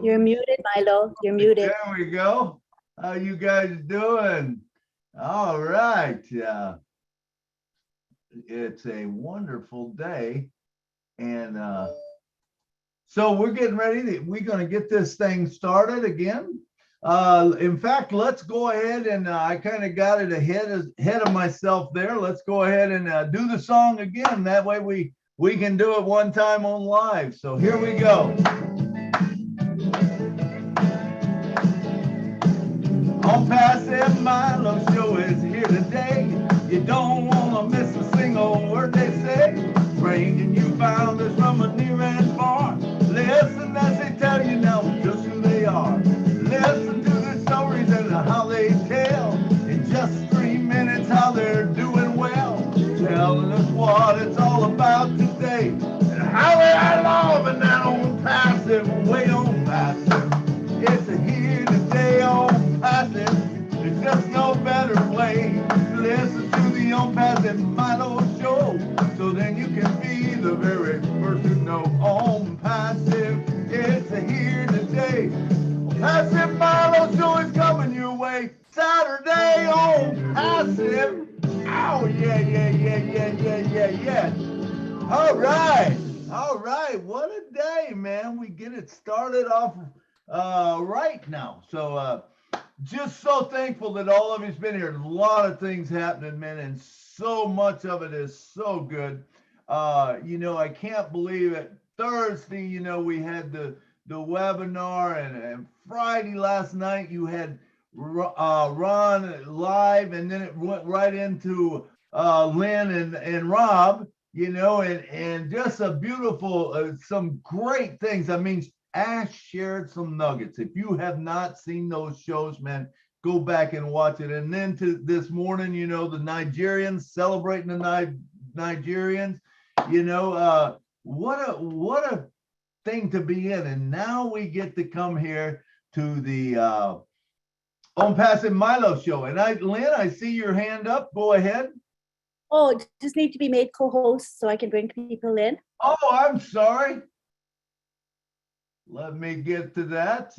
You're muted, Milo. You're muted. There we go. How you guys doing? All right. It's a wonderful day. And so we're getting ready. We're going to get this thing started again. In fact, let's go ahead and I kind of got it ahead of myself there. Let's go ahead and do the song again. That way we can do it one time on live. So here we go. On Passive Milo show is here today. You don't want to miss a single word they say. Bringing you founders from a near and far. Listen as they tell you now just who they are. Listen to the stories and how they tell. In just 3 minutes how they're doing well. Telling us what it's all about today. And how they are loving that on passive, way on passive. It's a here today on passive. There's just no better way. Listen to the On Passive Milo show. So then you can be the very first to know. On passive, it's a here today. Passive Milo show is coming your way. Saturday on Passive. Oh, yeah. All right. What a day, man. We get it started off right now. So just so thankful that all of you's been here. A lot of things happening, man, and so much of it is so good. I can't believe it. Thursday, we had the webinar, and Friday last night you had Ron live, and then it went right into Lynn and Rob, and just a beautiful, some great things. I mean, Ash shared some nuggets. If you have not seen those shows, man, go back and watch it. And then to this morning, the Nigerians celebrating the Nigerians, what a thing to be in. And now we get to come here to the On Passive Milo show. And Lynn, I see your hand up. Go ahead. Oh, just need to be made co-host so I can bring people in. Oh, I'm sorry. Let me get to that.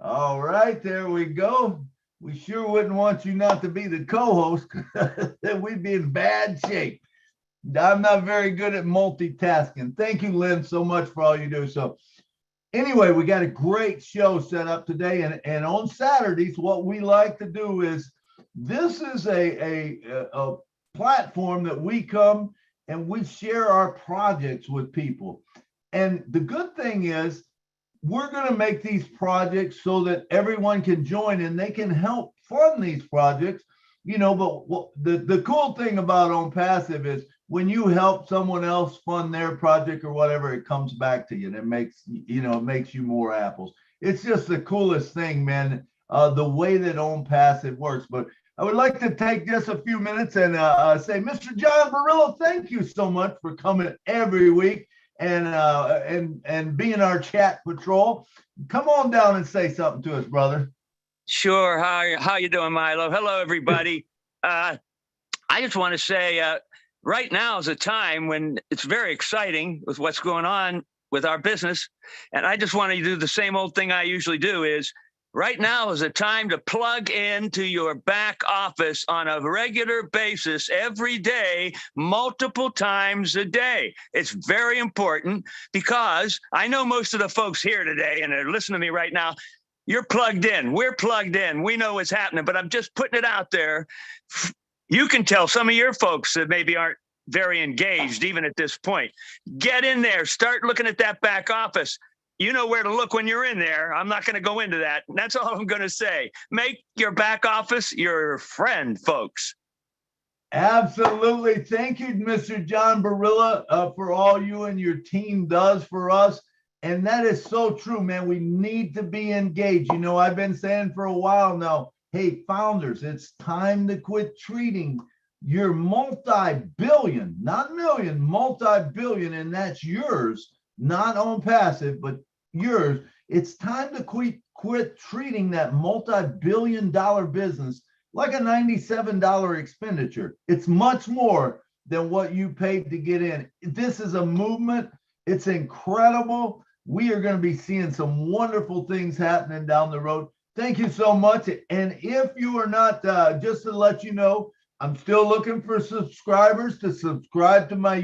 All right, there we go. We sure wouldn't want you not to be the co-host. Then we'd be in bad shape. I'm not very good at multitasking. Thank you, Lynn, so much for all you do. So anyway, we got a great show set up today. And on Saturdays, what we like to do is, this is a platform that we come and we share our projects with people. And the good thing is, we're going to make these projects so that everyone can join and they can help fund these projects, but the cool thing about On Passive is when you help someone else fund their project or whatever, it comes back to you and it makes you more apples. It's just the coolest thing, man, the way that On Passive works. But I would like to take just a few minutes and say, Mr. John Barillo, thank you so much for coming every week and being our chat patrol. Come on down and say something to us, brother. Sure. How you doing, Milo? Hello, everybody. I just want to say right now is a time when it's very exciting with what's going on with our business. And I just want to do the same old thing I usually do is, right now is a time to plug into your back office on a regular basis every day, multiple times a day. It's very important because I know most of the folks here today and they're listening to me right now. You're plugged in. We're plugged in. We know what's happening, but I'm just putting it out there. You can tell some of your folks that maybe aren't very engaged even at this point. Get in there. Start looking at that back office. You know where to look when you're in there. I'm not going to go into that. That's all I'm going to say. Make your back office your friend, folks. Absolutely. Thank you, Mr. John Barilla, for all you and your team does for us. And that is so true, man. We need to be engaged. I've been saying for a while now, hey, founders, it's time to quit treating your multi-billion, not million, multi-billion, and that's yours. Not On Passive, but yours. It's time to quit treating that multi-billion-dollar business like a $97 expenditure. It's much more than what you paid to get in. This is a movement. It's incredible. we are going to be seeing some wonderful things happening down the road. Thank you so much. And if you are not, just to let you know, I'm still looking for subscribers to subscribe to my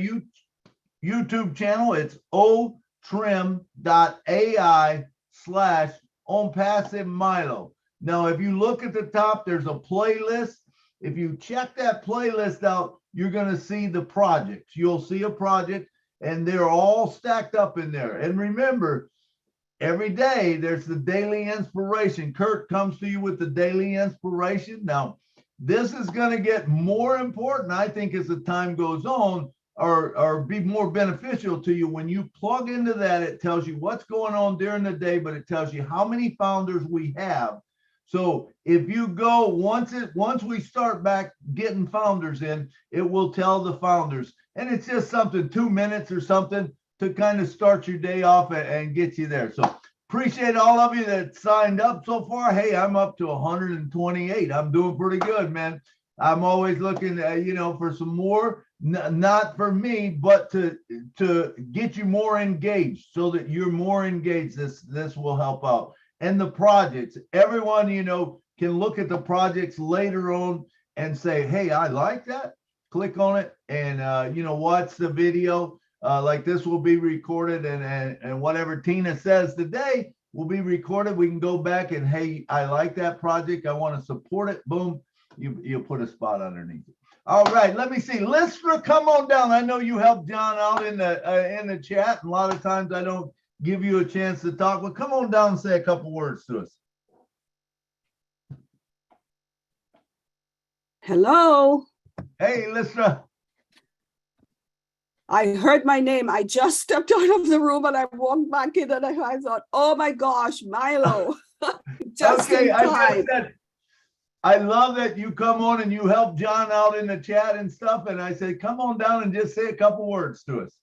YouTube channel. It's otrim.ai/OnPassiveMilo. Now, if you look at the top, there's a playlist. If you check that playlist out, you're going to see the projects. You'll see a project, and they're all stacked up in there. And remember, every day there's the daily inspiration. Kurt comes to you with the daily inspiration. Now, this is going to get more important, I think, as the time goes on, or be more beneficial to you. When you plug into that, it tells you what's going on during the day, but it tells you how many founders we have. So if you go, once we start back getting founders in, it will tell the founders. And it's just something, 2 minutes or something to kind of start your day off and get you there. So appreciate all of you that signed up so far. Hey, I'm up to 128. I'm doing pretty good, man. I'm always looking, for some more, not for me, but to get you more engaged, so that you're more engaged. This will help out. And the projects, everyone, can look at the projects later on and say, hey, I like that. Click on it and, watch the video. Like this will be recorded, and whatever Tina says today will be recorded. We can go back and, hey, I like that project. I want to support it. Boom. You put a spot underneath it. All right. Let me see. Listener, come on down. I know you helped John out in the chat. A lot of times I don't give you a chance to talk, but come on down and say a couple words to us. Hello. Hey, listener. I heard my name. I just stepped out of the room and I walked back in and I thought, oh my gosh, Milo. Just okay, in time. I love that you come on and you help John out in the chat and stuff. And I said, come on down and just say a couple words to us.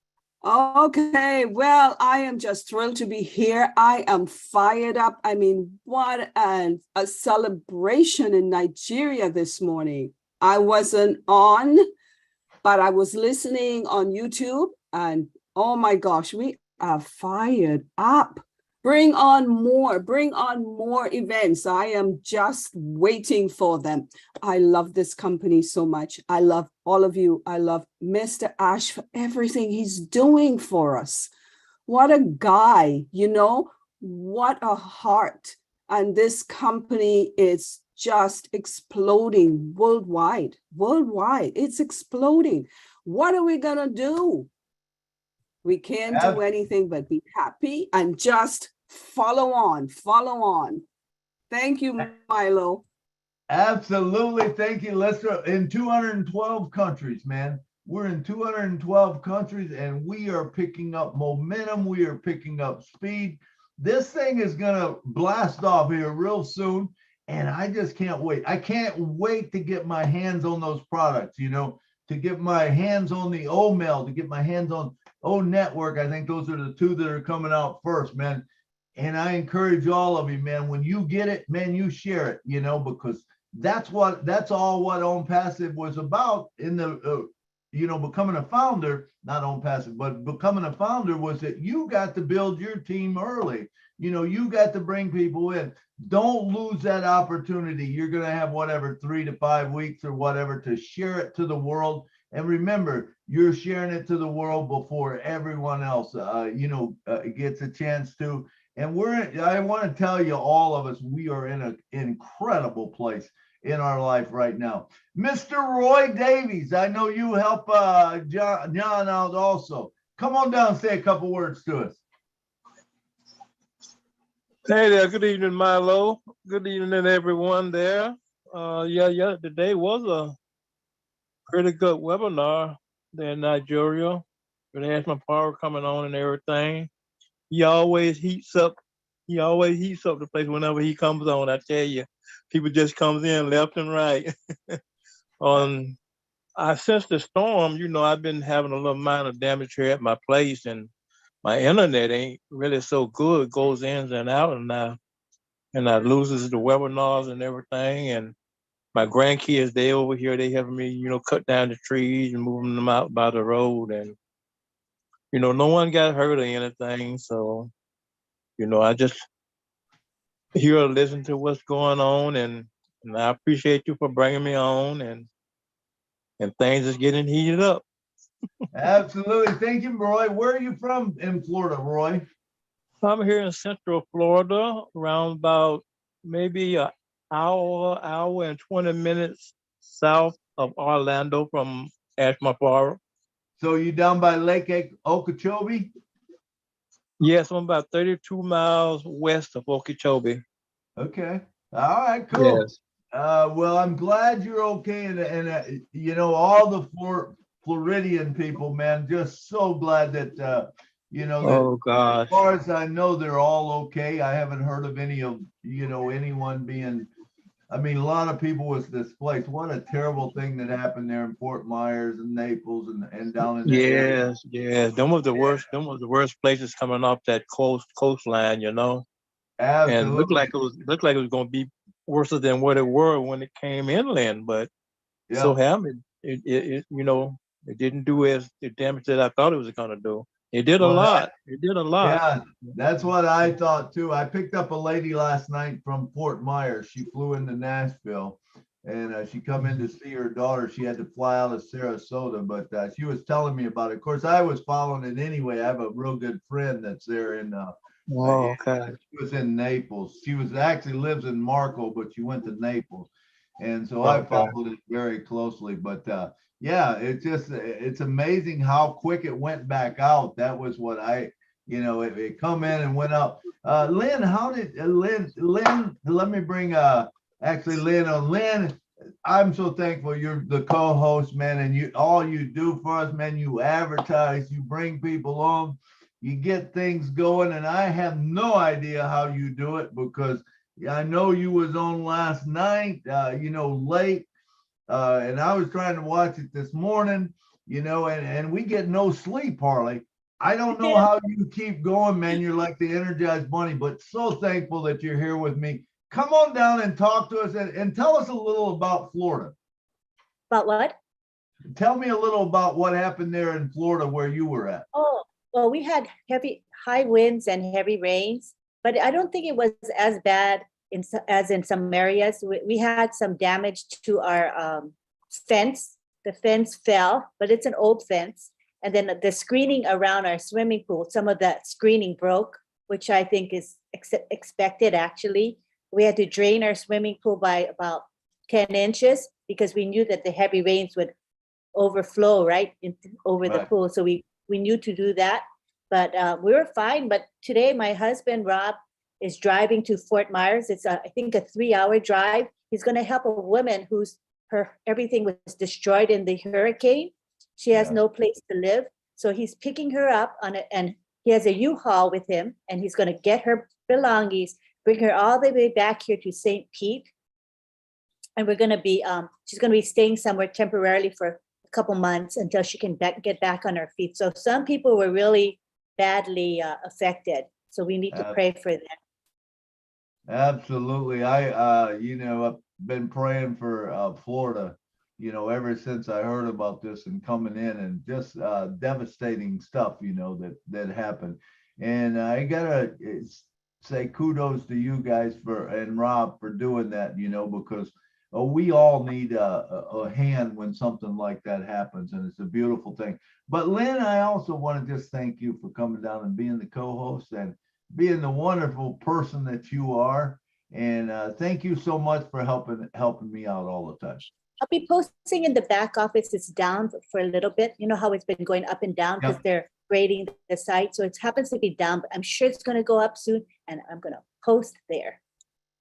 Okay, well, I am just thrilled to be here. I am fired up. I mean, what a celebration in Nigeria this morning. I wasn't on, but I was listening on YouTube, and oh my gosh, we are fired up. Bring on more events. I am just waiting for them. I love this company so much. I love all of you. I love Mr. Ash for everything he's doing for us. What a guy, what a heart. And this company is just exploding worldwide. It's exploding. What are we going to do? We can't do anything but be happy and just follow on. Thank you, Milo. Absolutely. Thank you, Lester. In 212 countries, man. We're in 212 countries and we are picking up momentum. We are picking up speed. This thing is going to blast off here real soon. And I just can't wait. I can't wait to get my hands on those products, to get my hands on the O-Mail, to get my hands on O-Network. I think those are the two that are coming out first, man. And I encourage all of you, man, when you get it, man, you share it, because that's all what Own Passive was about in the, becoming a founder, not Own Passive, but becoming a founder was that you got to build your team early. You got to bring people in. Don't lose that opportunity. You're going to have 3 to 5 weeks or whatever to share it to the world. And remember, you're sharing it to the world before everyone else, gets a chance to. And I want to tell you, all of us, we are in an incredible place in our life right now. Mr. Roy Davies, I know you help John out also. Come on down and say a couple words to us. Hey there, good evening, Milo. Good evening, everyone there. Today was a pretty good webinar there in Nigeria. With Asthma Power coming on and everything. He always heats up the place whenever he comes on. I tell you, people just comes in left and right. Since the storm, I've been having a little minor damage here at my place, and my internet ain't really so good. It goes in and out, and I loses the webinars and everything. And my grandkids, they over here, they helping me, cut down the trees and moving them out by the road. And, no one got hurt or anything. So I just hear or listen to what's going on, and I appreciate you for bringing me on, and things is getting heated up. Absolutely. Thank you, Roy. Where are you from in Florida, Roy? I'm here in Central Florida, around about maybe an hour and 20 minutes south of Orlando from Ashmore. So you down by Lake Okeechobee? Yes, I'm about 32 miles west of Okeechobee. Okay. All right, cool. Yes. Well, I'm glad you're okay. And all the Floridian people, man, just so glad that, that Oh, gosh. as far as I know, they're all okay. I haven't heard of any of, anyone being, a lot of people was displaced. What a terrible thing that happened there in Fort Myers and Naples and down in that area. Yes. Them was the worst. Them was the worst places coming off that coastline. And Absolutely. looked like it was going to be worse than what it were when it came inland. But so Yeah. happened. It didn't do as the damage that I thought it was going to do. It did a Well, lot. It did a lot. Yeah, that's what I thought too. I picked up a lady last night from Fort Myers. She flew into Nashville, and she come in to see her daughter. She had to fly out of Sarasota, but she was telling me about it. Of course, I was following it anyway. I have a real good friend that's there in. Oh, okay. She was in Naples. She was actually lives in Marco, but she went to Naples, and so I followed it very closely. But yeah, it's amazing how quick it went back out. That was what it come in and went up. Lynn, how did Lynn, let me bring actually Lynn on. Lynn, I'm so thankful you're the co-host, man, and all you do for us, man, you advertise, you bring people on, you get things going, and I have no idea how you do it, because I know you was on last night, late. And I was trying to watch it this morning, and we get no sleep, Harley. I don't know how you keep going, man. You're like the Energized Bunny, but so thankful that you're here with me. Come on down and talk to us and tell us a little about Florida. About what? Tell me a little about what happened there in Florida where you were at. Oh, well, we had high winds and heavy rains, but I don't think it was as bad as in some areas. We had some damage to our fence. The fence fell, but it's an old fence. And then the screening around our swimming pool, some of that screening broke, which I think is expected, actually. We had to drain our swimming pool by about 10 inches because we knew that the heavy rains would overflow, right, over the pool. So we knew to do that. But we were fine. But today, my husband, Rob, is driving to Fort Myers. It's I think a 3-hour drive. He's going to help a woman everything was destroyed in the hurricane. She has no place to live. So he's picking her up and he has a U-Haul with him, and he's going to get her belongings, bring her all the way back here to St. Pete. And we're going to be, she's going to be staying somewhere temporarily for a couple months until she can get back on her feet. So some people were really badly affected. So we need to pray for them. Absolutely. I've been praying for Florida, ever since I heard about this and coming in, and just devastating stuff, that happened. And I gotta say kudos to you guys and Rob for doing that, because we all need a hand when something like that happens, and it's a beautiful thing. But Lynn, I also want to just thank you for coming down and being the co-host and being the wonderful person that you are. And thank you so much for helping me out all the time. I'll be posting in the back office. It's down for a little bit. You know how it's been going up and down because they're grading the site. So it happens to be down, but I'm sure it's going to go up soon, and I'm going to post there.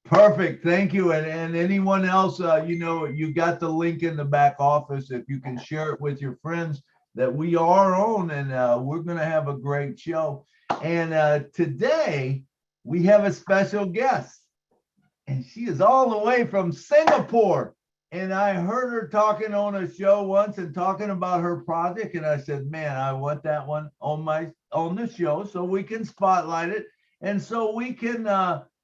Perfect. Thank you. And anyone else, you got the link in the back office. If you can share it with your friends that we are on, and we're going to have a great show. And today we have a special guest, and she is all the way from Singapore. And I heard her talking on a show once and talking about her project. And I said, man, I want that one on the show so we can spotlight it. And so we can,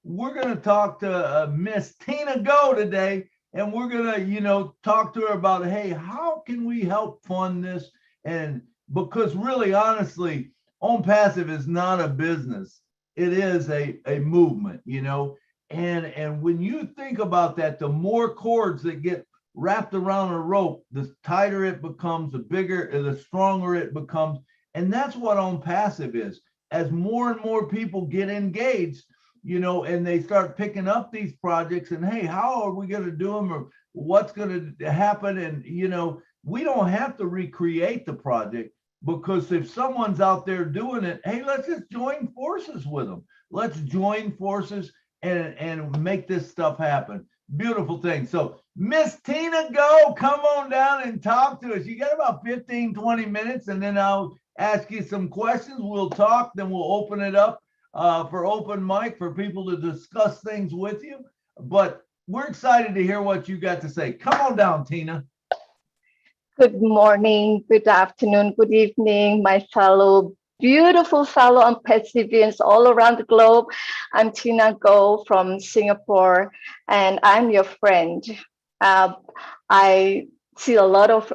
we're going to talk to Miss Tina Goh today. And we're going to, talk to her about, hey, how can we help fund this? And because really, honestly, On Passive is not a business. it is a movement, you know. And when you think about that, the more cords that get wrapped around a rope, the tighter it becomes, the bigger, the stronger it becomes. And that's what On Passive is. As more and more people get engaged, you know, and they start picking up these projects and, hey, how are we going to do them, or what's going to happen? And, you know, we don't have to recreate the project, because if someone's out there doing it, hey, let's just join forces with them. Let's join forces and make this stuff happen. Beautiful thing. So Miss Tina Goh, come on down and talk to us. You got about 15, 20 minutes, and then I'll ask you some questions. We'll talk, then we'll open it up for open mic for people to discuss things with you. But we're excited to hear what you got to say. Come on down, Tina. Good morning, good afternoon, good evening, my beautiful fellow Pacifians all around the globe. I'm Tina Goh from Singapore, and I'm your friend. I see a lot of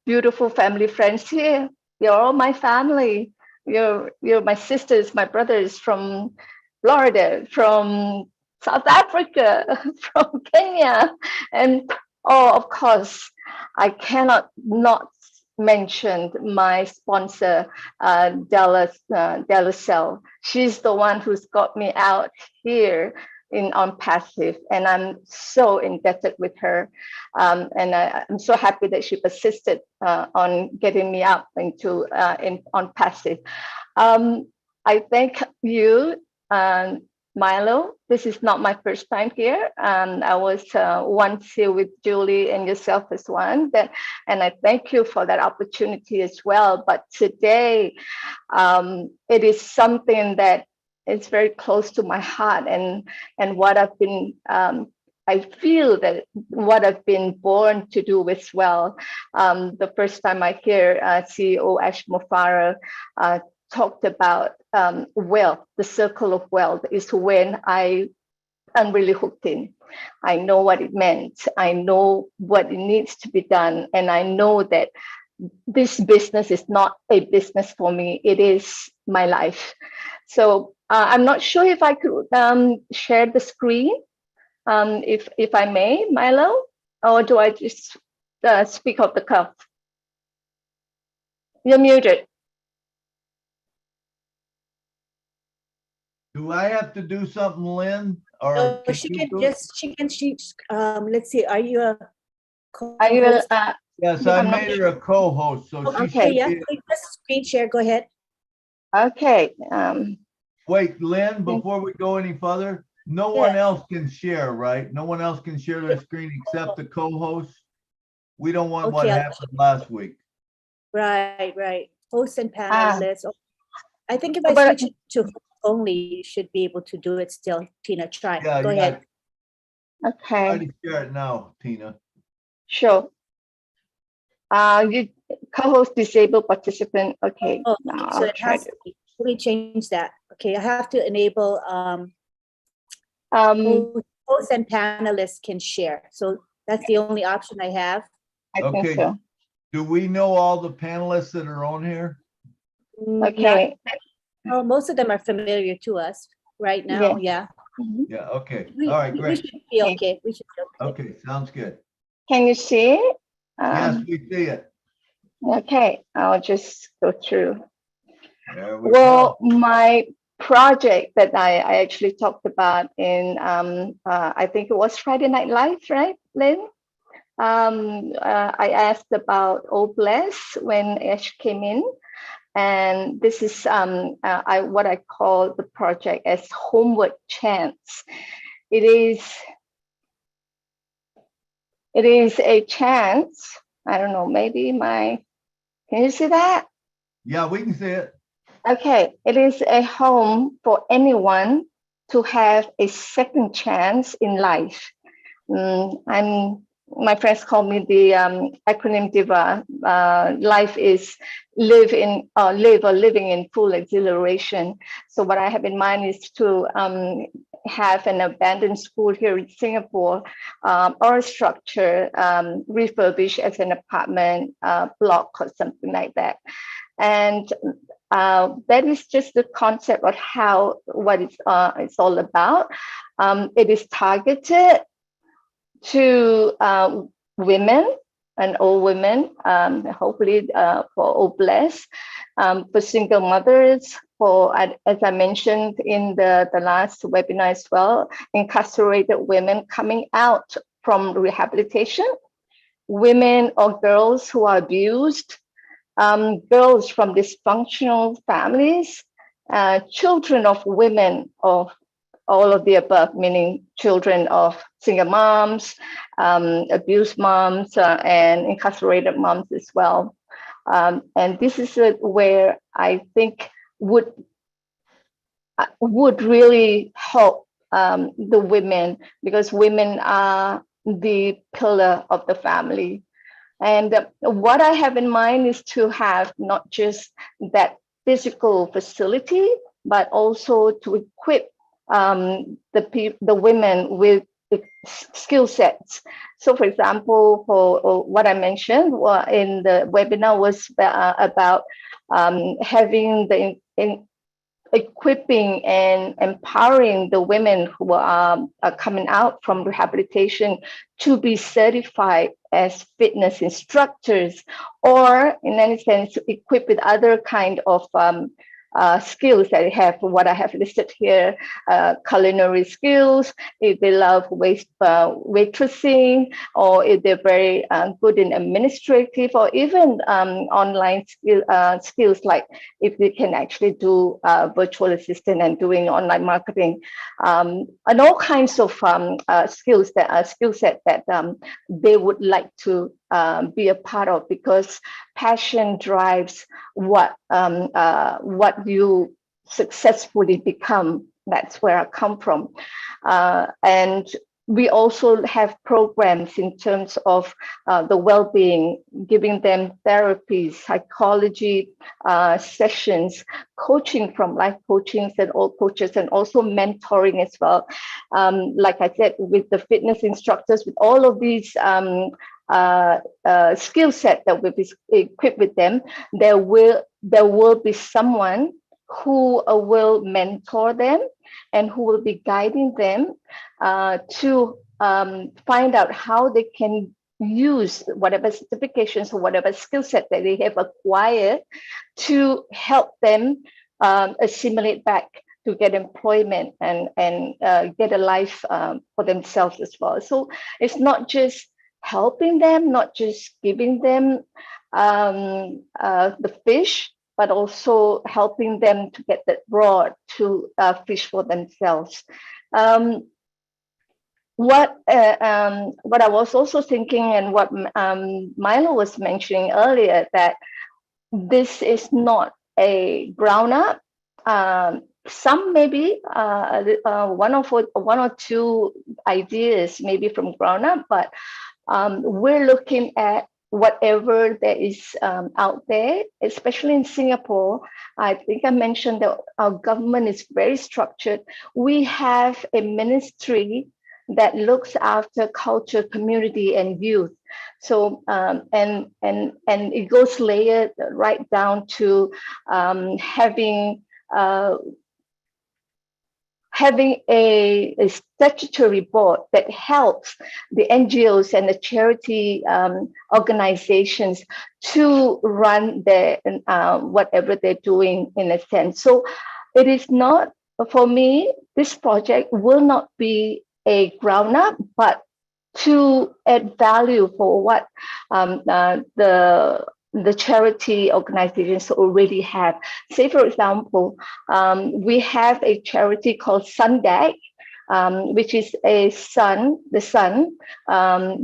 beautiful family friends here. You're all my family. You're my sisters, my brothers from Florida, from South Africa, from Kenya, and oh, of course, I cannot not mention my sponsor, Della Cell. She's the one who's got me out here on Passive, and I'm so indebted with her. And I'm so happy that she persisted on getting me up into on Passive. I thank you, Milo. This is not my first time here. I was once here with Julie and yourself as one. And I thank you for that opportunity as well. But today, it is something that is very close to my heart, and what I've been. I feel that what I've been born to do as well. The first time I hear CEO Ash Mufara talked about wealth, the circle of wealth, is when I'm really hooked in. I know what it meant. I know what it needs to be done. And I know that this business is not a business for me. It is my life. So I'm not sure if I could share the screen, if I may, Milo, or do I just speak off the cuff? You're muted. Do I have to do something, Lynn? Or No, she can let's see, are you a Are you? co-host? yes, I made her a co-host, so she Okay, should yeah, be. please press screen share, go ahead. Okay. Wait, Lynn, before we go any further, no one else can share, right? No one else can share their screen except the co-host. We don't want what happened last week. Right. Hosts and panelists. I think if I switch it to host only, you should be able to do it still. Tina, try. Yeah, Go ahead. Okay. Try to share it now, Tina. Sure. You co-host disabled participant. Okay. Oh, Now so I'll it try has to. let me change that. Okay, I have to enable hosts and panelists can share. So that's the only option I have. I think Okay. so. Do we know all the panelists that are on here? Okay. Well, most of them are familiar to us right now. Yeah. Mhm. Yeah, okay. We, All right, we great. should be okay. We should be okay. Okay, sounds good. Can you see it? Yes, we see it. Okay, I'll just go through. There we Well, go. my project that I actually talked about in, I think it was Friday Night Live, right, Lynn? I asked about Obless when Ash came in. And this is what I call the project as Homeward Chance. It is a chance. I don't know, maybe can you see that? Yeah, we can see it. Okay, it is a home for anyone to have a second chance in life. My friends call me the acronym diva. Life is living in full exhilaration. So what I have in mind is to have an abandoned school here in Singapore, or structure refurbished as an apartment block or something like that. And that is just the concept of what it's all about. It is targeted to women and old women, hopefully for all blessed, for single mothers, for, as I mentioned in the last webinar as well, incarcerated women coming out from rehabilitation, women or girls who are abused, girls from dysfunctional families, children of women of all of the above, meaning children of single moms, abused moms, and incarcerated moms as well. And this is where I think would really help the women, because women are the pillar of the family. And what I have in mind is to have not just that physical facility, but also to equip the women with skill sets. So, for example, for what I mentioned in the webinar was about having equipping and empowering the women who are coming out from rehabilitation to be certified as fitness instructors, or in any sense equipped with other kind of skills that they have, what I have listed here, culinary skills, if they love waitressing, or if they're very good in administrative, or even online skills, like if they can actually do virtual assistant and doing online marketing, and all kinds of skill set that they would like to be a part of, because passion drives what you successfully become. That's where I come from. And we also have programs in terms of the well-being, giving them therapies, psychology sessions, coaching from life coachings and all coaches, and also mentoring as well. Like I said, with the fitness instructors, with all of these skill set that will be equipped with them, there will be someone who will mentor them and who will be guiding them to find out how they can use whatever certifications or whatever skill set that they have acquired to help them assimilate back to get employment and get a life for themselves as well. So it's not just helping them, not just giving them the fish, but also helping them to get that rod to fish for themselves. What I was also thinking, and what Milo was mentioning earlier, that this is not a ground up. Some maybe one or two ideas maybe from ground up, but we're looking at whatever there is out there, especially in Singapore. I think I mentioned that our government is very structured. We have a ministry that looks after culture, community, and youth. So and it goes layered right down to having a statutory board that helps the NGOs and the charity organizations to run their whatever they're doing, in a sense. So it is not, for me, this project will not be a ground up, but to add value for what the charity organizations already have. Say, for example, we have a charity called Sundeck, which is the Sun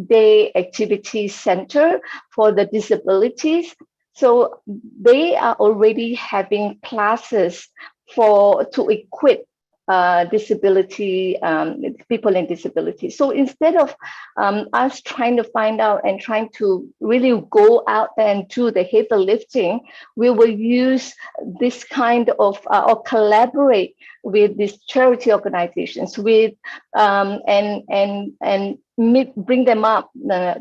Day Activity Center for the disabilities. So they are already having classes to equip disability, people in disability. So instead of us trying to find out and trying to really go out there and do the heavy lifting, we will use this kind of or collaborate with these charity organizations with and bring them up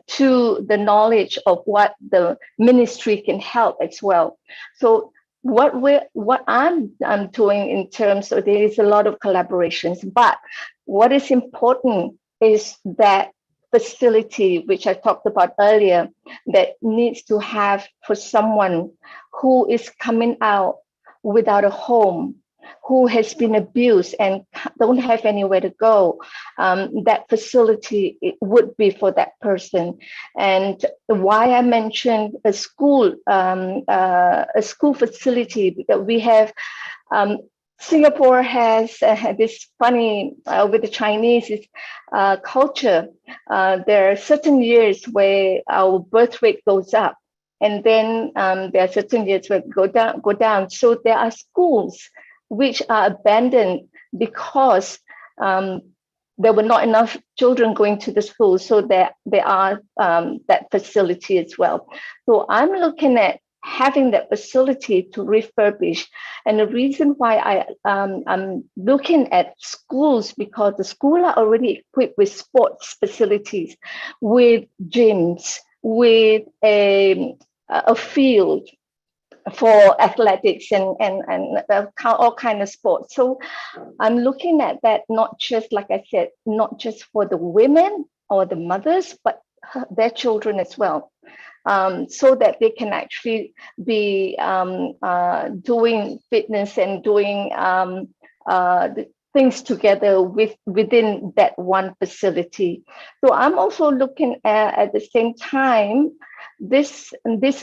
to the knowledge of what the ministry can help as well. So what I'm doing in terms of, there is a lot of collaborations, but what is important is that facility, which I talked about earlier, that needs to have for someone who is coming out without a home, who has been abused and don't have anywhere to go. That facility, it would be for that person. And why I mentioned a school facility, because we have, Singapore has this funny, with the Chinese culture, there are certain years where our birth rate goes up, and then there are certain years where it go down. So there are schools which are abandoned because there were not enough children going to the school. So there are that facility as well. So I'm looking at having that facility to refurbish. And the reason why I'm looking at schools, because the school are already equipped with sports facilities, with gyms, with a field for athletics and all kind of sports. So I'm looking at that, not just, like I said, not just for the women or the mothers, but their children as well. So that they can actually be doing fitness and doing the things together within that one facility. So I'm also looking at the same time this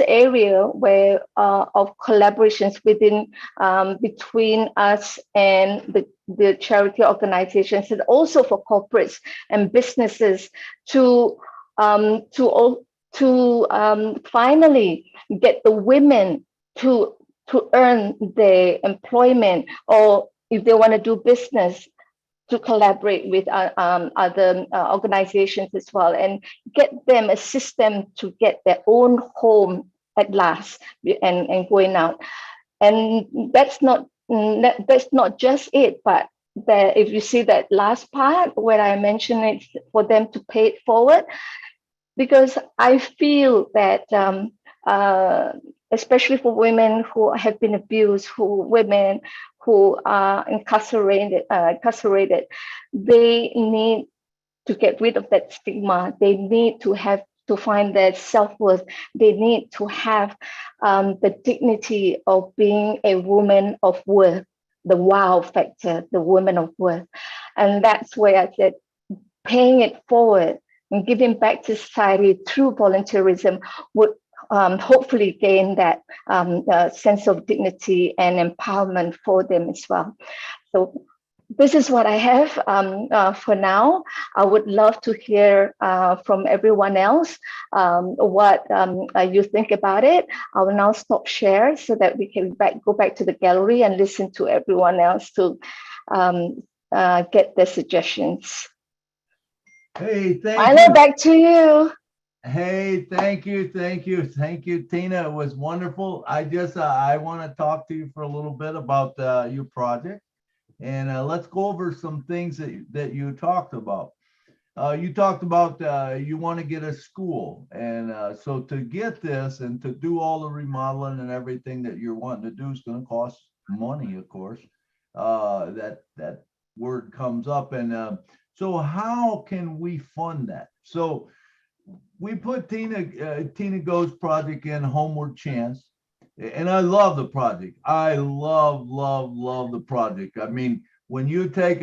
area where of collaborations between us and the charity organizations, and also for corporates and businesses to finally get the women to earn their employment, or if they want to do business, to collaborate with other organizations as well, and assist them to get their own home at last, and going out. And that's not just it, but if you see that last part where I mentioned it, for them to pay it forward, because I feel that especially for women who have been abused, women who are incarcerated, they need to get rid of that stigma. They need to find their self-worth. They need to have the dignity of being a woman of worth, the wow factor, the woman of worth. And that's where I said, paying it forward and giving back to society through volunteerism would hopefully gain that sense of dignity and empowerment for them as well. So this is what I have for now. I would love to hear from everyone else what you think about it. I will now stop share so that we can go back to the gallery and listen to everyone else to get their suggestions. Hey, thank Milo, you. back to you. Hey, thank you, Tina. It was wonderful. I just I want to talk to you for a little bit about your project, and let's go over some things that you talked about. You talked about you want to get a school, and so to get this and to do all the remodeling and everything that you're wanting to do is going to cost money, of course. That word comes up, and so how can we fund that? So we put Tina Goh's project in, Homeward Chance, and I love the project. I love the project. I mean, when you take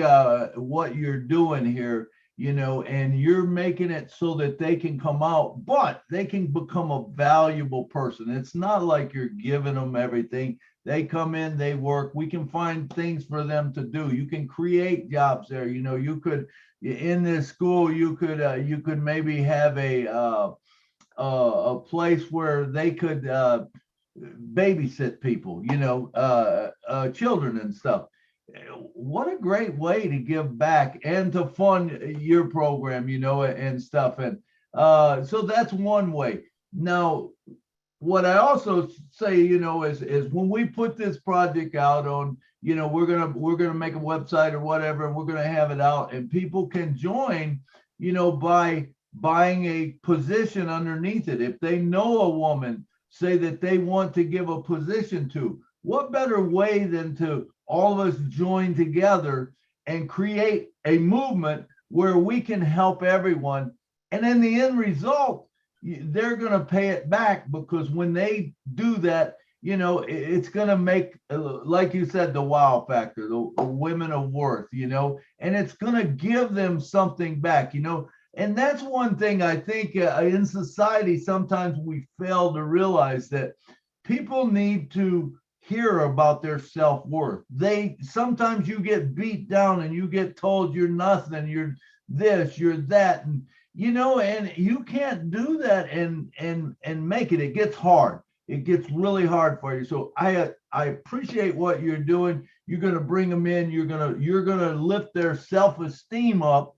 what you're doing here, you know, and you're making it so that they can come out, but they can become a valuable person. It's not like you're giving them everything. They come in, they work. We can find things for them to do. You can create jobs there. You know, you could, in this school, you could maybe have a place where they could babysit people, you know, children and stuff. What a great way to give back and to fund your program, you know, and stuff. And so that's one way. Now, what I also say, you know, is when we put this project out on, you know, we're gonna make a website or whatever, and we're gonna have it out, and people can join, you know, by buying a position underneath it. If they know a woman, say that they want to give a position to, what better way than to all of us join together and create a movement where we can help everyone. And in the end result, they're going to pay it back, because when they do that, it's going to make, like you said, the wow factor, the women of worth, and it's going to give them something back, and that's one thing I think in society, sometimes we fail to realize that people need to hear about their self-worth. Sometimes you get beat down and you get told you're nothing, you're this, you're that, and and you can't do that and make it. It gets hard. It gets really hard for you. So I appreciate what you're doing. You're going to bring them in. You're going to lift their self-esteem up,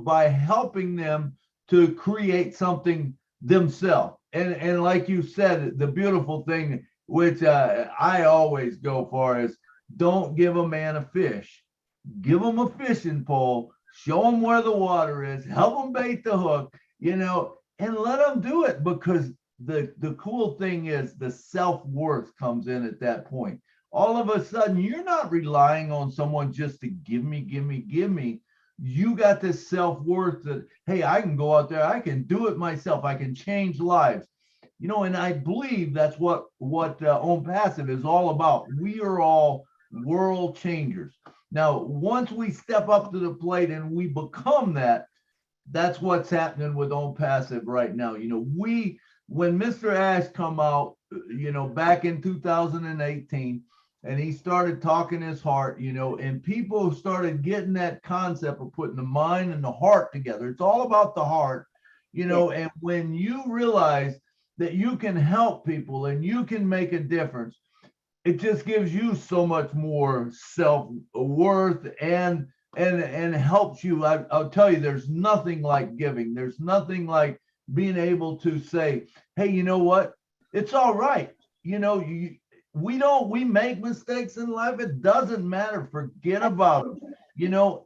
by helping them to create something themselves. And like you said, the beautiful thing, which I always go for, is don't give a man a fish. Give him a fishing pole. Show him where the water is. Help him bait the hook, and let them do it, because the cool thing is the self-worth comes in at that point. All of a sudden, you're not relying on someone just to give me. You got this self-worth that, hey, I can go out there, I can do it myself, I can change lives. And I believe that's what Own Passive is all about. We are all world changers. Now, once we step up to the plate and we become that, that's what's happening with Own Passive right now. When Mr. Ash come out, back in 2018, and he started talking his heart, and people started getting that concept of putting the mind and the heart together. It's all about the heart, and when you realize that you can help people and you can make a difference, it just gives you so much more self-worth and helps you. I'll tell you, there's nothing like giving. There's nothing like being able to say, hey, you know what? It's all right. We make mistakes in life. It doesn't matter. Forget about them.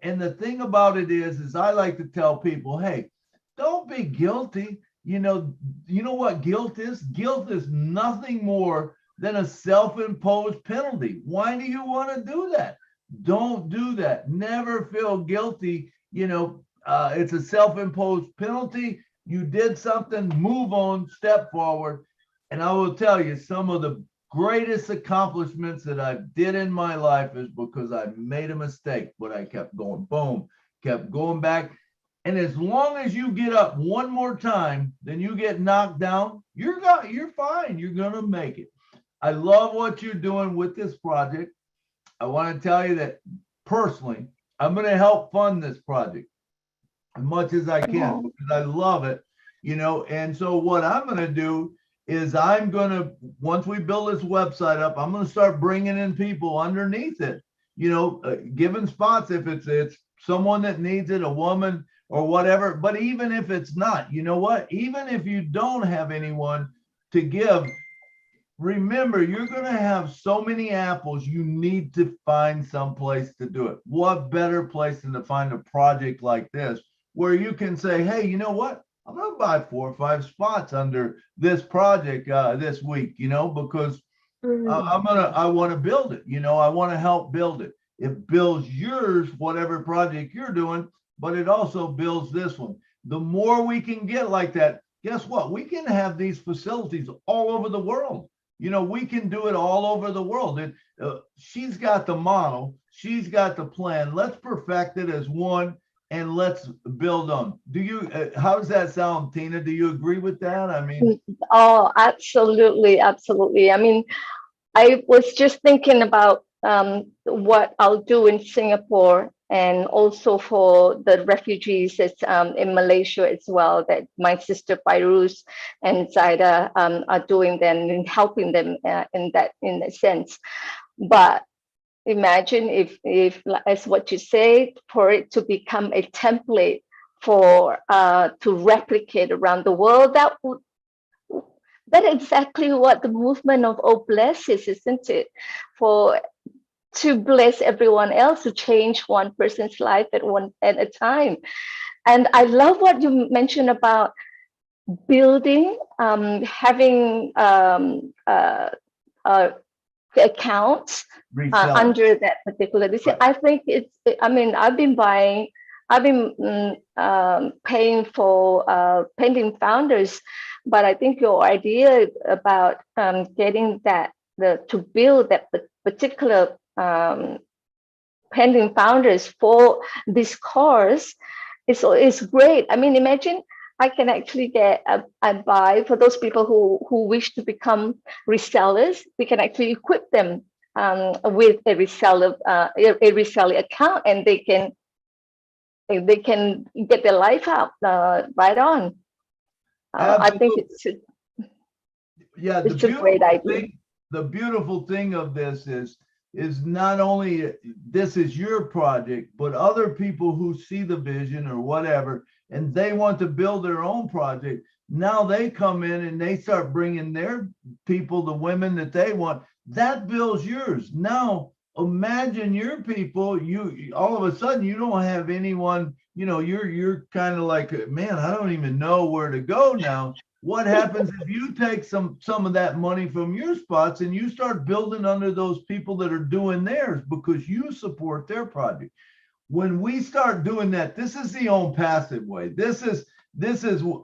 And the thing about it is I like to tell people, hey, don't be guilty. You know what guilt is? Guilt is nothing more than a self-imposed penalty. Why do you want to do that? Don't do that. Never feel guilty. It's a self-imposed penalty. You did something, move on, step forward. And I will tell you, some of the greatest accomplishments that I did in my life is because I made a mistake, but I kept going, boom, kept going back. And as long as you get up one more time, then you get knocked down, you're fine. You're going to make it. I love what you're doing with this project. I want to tell you that personally, I'm going to help fund this project as much as I can, because I love it, and so what I'm going to do is once we build this website up, I'm going to start bringing in people underneath it, giving spots if it's someone that needs it, a woman or whatever. But even if it's not, you know what? Even if you don't have anyone to give, remember, you're going to have so many apples, you need to find some place to do it. What better place than to find a project like this where you can say, hey, you know what? I'm going to buy 4 or 5 spots under this project this week, because I want to build it. I want to help build it. It builds yours, whatever project you're doing, but it also builds this one. The more we can get like that, guess what? We can have these facilities all over the world. We can do it all over the world. And she's got the model. She's got the plan. Let's perfect it as one, and let's build on. How does that sound, Tina? Do you agree with that? I mean, oh, absolutely, absolutely. I mean, I was just thinking about what I'll do in Singapore, and also for the refugees in Malaysia as well, that my sister Fairuz and Zaida are doing them and helping them in that sense. But imagine if as what you say, for it to become a template for to replicate around the world, that's exactly what the movement of Oh Bless is, isn't it? To bless everyone else, to change one person's life at a time. And I love what you mentioned about building, having accounts Resell. under that particular. Right. I think I mean, I've been paying for Painting Founders, but I think your idea about getting to build that particular Painting Founders for this course is great. I mean, imagine I can actually get a buy for those people who wish to become resellers. We can actually equip them with a reseller account, and they can get their life out right on. I think it's a great idea. The beautiful thing of this is not only this is your project, but other people who see the vision or whatever, and they want to build their own project. Now they come in and they start bringing their people, the women that they want. That builds yours. Now imagine your people, you all of a sudden you don't have anyone, you know, you're kind of like, man, I don't even know where to go now. What happens if you take some of that money from your spots and you start building under those people that are doing theirs because you support their project? When we start doing that, this is the own passive way. This is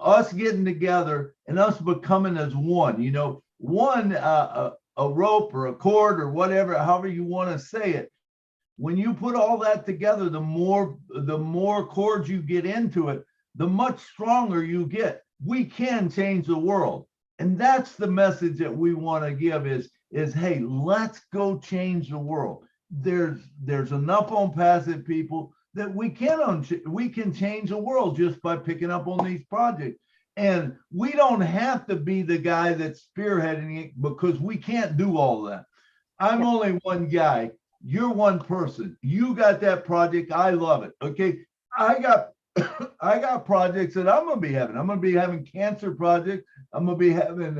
us getting together and us becoming as one, you know, one, a rope or a cord or whatever, however you want to say it. When you put all that together, the more cords you get into it, the much stronger you get. We can change the world. And that's the message that we want to give is, hey, let's go change the world. There's enough on passive people that we can change the world just by picking up on these projects. And we don't have to be the guy that's spearheading it because we can't do all that. I'm only one guy. You're one person. You got that project. I love it. Okay. I got projects that I'm going to be having. I'm going to be having cancer projects. I'm going to be having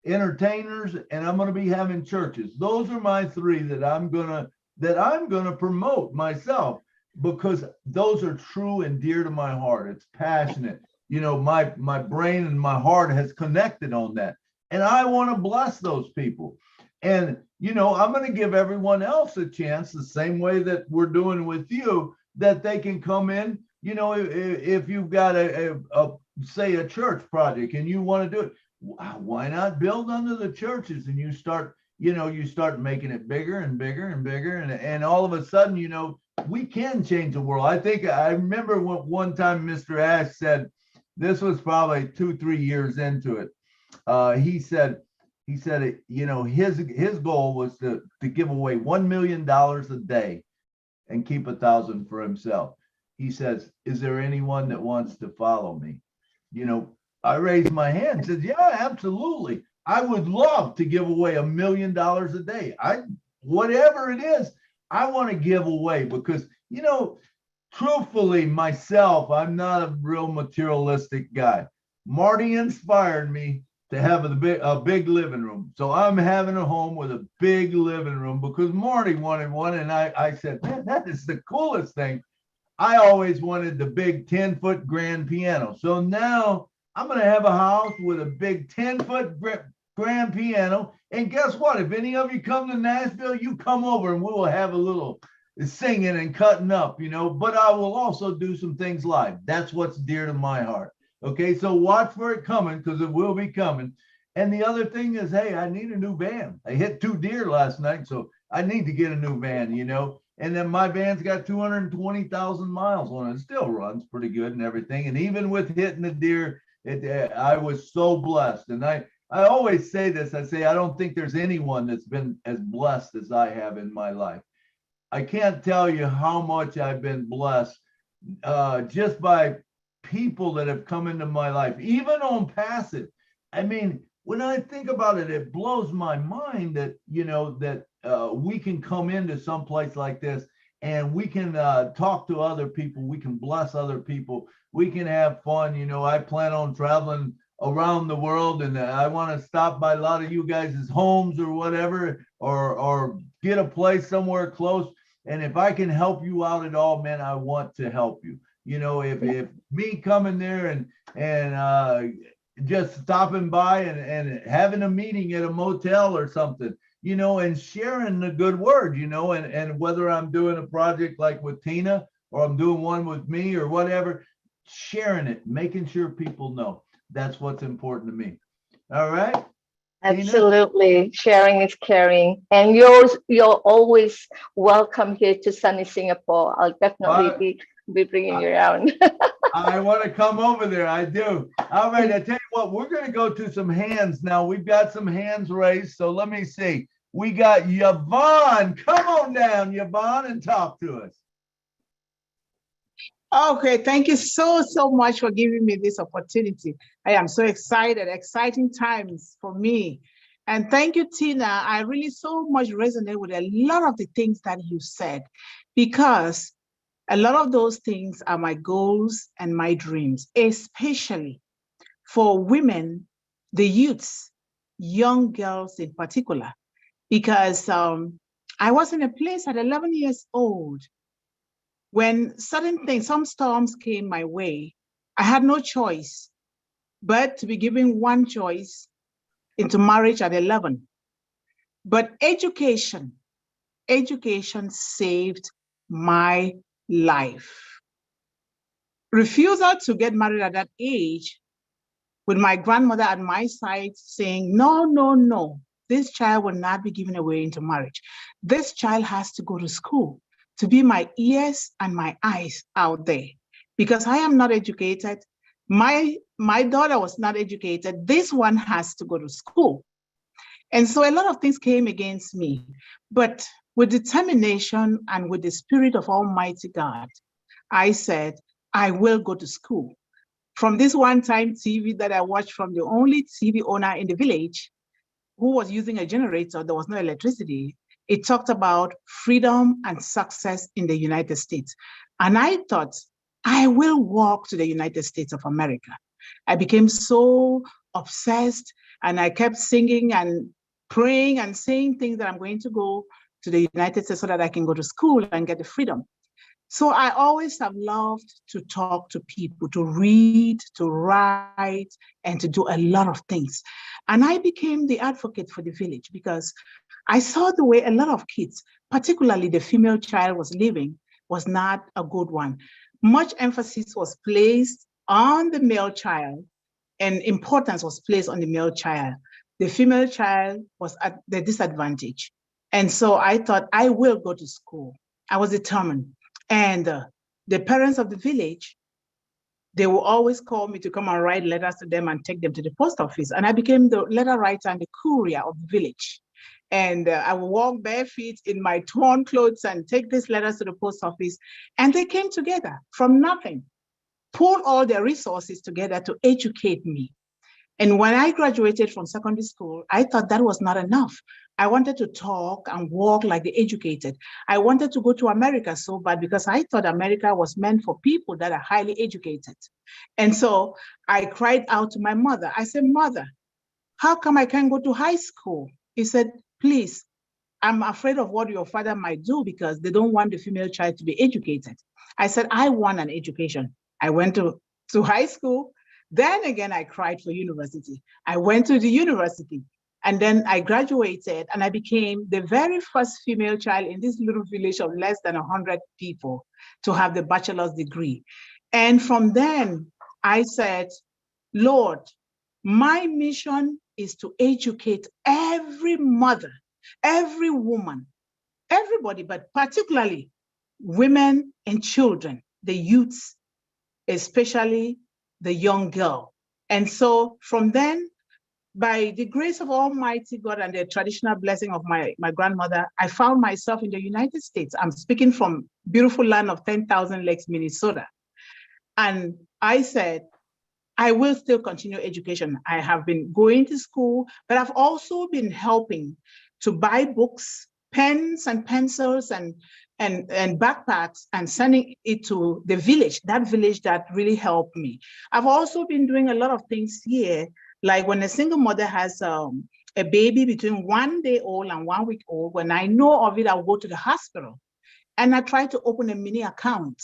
entertainers, and I'm going to be having churches. Those are my three that I'm going to promote myself because those are true and dear to my heart. It's passionate. You know, my brain and my heart has connected on that. And I want to bless those people. And, you know, I'm going to give everyone else a chance the same way that we're doing with you, that they can come in. You know, if you've got say a church project and you want to do it, why not build under the churches and you start making it bigger and bigger and bigger. And all of a sudden, you know, we can change the world. I remember one time Mr. Ash said, this was probably 2-3 years into it. He said, you know, his goal was to give away $1 million a day and keep 1,000 for himself. He says, is there anyone that wants to follow me? You know, I raised my hand and said, yeah, absolutely. I would love to give away $1 million a day. Whatever it is, I want to give away because, you know, truthfully, myself, I'm not a real materialistic guy. Marty inspired me to have a big living room. So I'm having a home with a big living room because Marty wanted one. And I said, man, that is the coolest thing. I always wanted the big 10-foot grand piano. So now I'm going to have a house with a big 10-foot grand piano. And guess what? If any of you come to Nashville, you come over and we will have a little singing and cutting up, you know, but I will also do some things live. That's what's dear to my heart. Okay, so watch for it coming because it will be coming. And the other thing is, hey, I need a new van. I hit 2 deer last night, so I need to get a new van, you know. And then my van's got 220,000 miles on it. It still runs pretty good and everything. And even with hitting the deer, I was so blessed. And I always say this. I say I don't think there's anyone that's been as blessed as I have in my life. I can't tell you how much I've been blessed just by people that have come into my life, even on passive. I mean, when I think about it, it blows my mind that, you know, that we can come into some place like this and we can talk to other people. We can bless other people. We can have fun. You know, I plan on traveling around the world and I want to stop by a lot of you guys' homes or whatever, or get a place somewhere close. And if I can help you out at all, man, I want to help you. You know, if me coming there and just stopping by and having a meeting at a motel or something, and sharing the good word, and whether I'm doing a project like with Tina or I'm doing one with me or whatever, sharing it, making sure people know. That's what's important to me. All right. Tina? Absolutely. Sharing is caring. And you're always welcome here to sunny Singapore. I'll definitely be bringing you around. I want to come over there. I do. All right. I tell you what, we're going to go to some hands now. We've got some hands raised. So let me see. We got Yvonne. Come on down, Yvonne, and talk to us. Okay, thank you so much for giving me this opportunity. I am so excited, exciting times for me. And thank you, Tina. I really so much resonate with a lot of the things that you said, because a lot of those things are my goals and my dreams, especially for women, the youths, young girls in particular, because I was in a place at 11 years old when certain things, some storms came my way. I had no choice but to be given one choice into marriage at 11. But education saved my life. Refusal to get married at that age, with my grandmother at my side saying, no, this child will not be given away into marriage. This child has to go to school, to be my ears and my eyes out there. Because I am not educated, my daughter was not educated, this one has to go to school. And so a lot of things came against me, but with determination and with the spirit of Almighty God, I said, I will go to school. From this one-time TV that I watched from the only TV owner in the village who was using a generator, there was no electricity. It talked about freedom and success in the United States. And I thought, I will walk to the United States of America. I became so obsessed, and I kept singing and praying and saying things that I'm going to go to the United States so that I can go to school and get the freedom. So I always have loved to talk to people, to read, to write, and to do a lot of things. And I became the advocate for the village because I saw the way a lot of kids, particularly the female child, was living was not a good one. Much emphasis was placed on the male child, and importance was placed on the male child. The female child was at the disadvantage. And so I thought, I will go to school. I was determined. And the parents of the village, they will always call me to come and write letters to them and take them to the post office. And I became the letter writer and the courier of the village. And I would walk barefoot in my torn clothes and take these letters to the post office. And they came together from nothing, pulled all their resources together to educate me. And when I graduated from secondary school, I thought that was not enough. I wanted to talk and walk like the educated. I wanted to go to America so bad because I thought America was meant for people that are highly educated. And so I cried out to my mother. I said, Mother, how come I can't go to high school? He said, please, I'm afraid of what your father might do because they don't want the female child to be educated. I said, I want an education. I went to high school. Then again, I cried for university. I went to the university, and then I graduated, and I became the very first female child in this little village of less than 100 people to have the bachelor's degree. And from then, I said, Lord, my mission is to educate every mother, every woman, everybody, but particularly women and children, the youths, especially the young girl. And so from then, by the grace of Almighty God and the traditional blessing of my grandmother, I found myself in the United States. I'm speaking from beautiful land of 10,000 lakes, Minnesota. And I said, I will still continue education. I have been going to school, but I've also been helping to buy books, pens and pencils and backpacks and sending it to the village, that village that really helped me. I've also been doing a lot of things here, like when a single mother has a baby between 1 day old and 1 week old, when I know of it, I'll go to the hospital and I try to open a mini account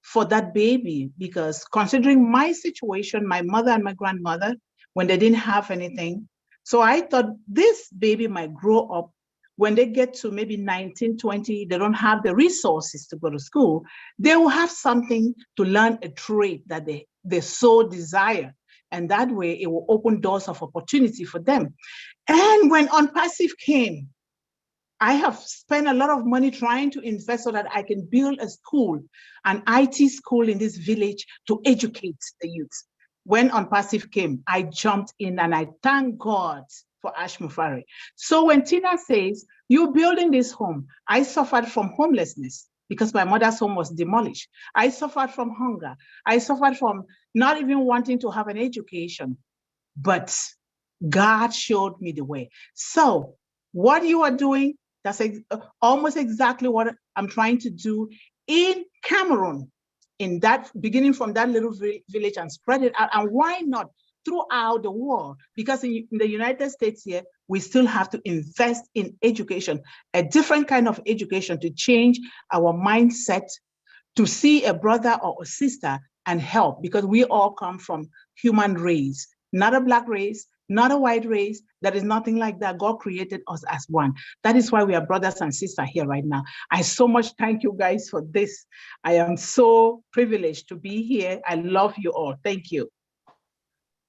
for that baby, because considering my situation, my mother and my grandmother, when they didn't have anything, so I thought this baby might grow up when they get to maybe 19, 20, they don't have the resources to go to school, they will have something to learn a trade that they so desire. And that way it will open doors of opportunity for them. And when Unpassive came, I have spent a lot of money trying to invest so that I can build a school, an IT school in this village to educate the youth. When Unpassive came, I jumped in and I thank God for Ash Mufari. So when Tina says, you're building this home, I suffered from homelessness because my mother's home was demolished. I suffered from hunger. I suffered from not even wanting to have an education, but God showed me the way. So what you are doing, that's almost exactly what I'm trying to do in Cameroon, in that beginning from that little village and spread it out. And why not throughout the world? Because in the United States here, we still have to invest in education, a different kind of education to change our mindset, to see a brother or a sister and help, because we all come from human race, not a Black race, not a white race. That is nothing like that. God created us as one. That is why we are brothers and sisters here right now. I so much thank you guys for this. I am so privileged to be here. I love you all. Thank you.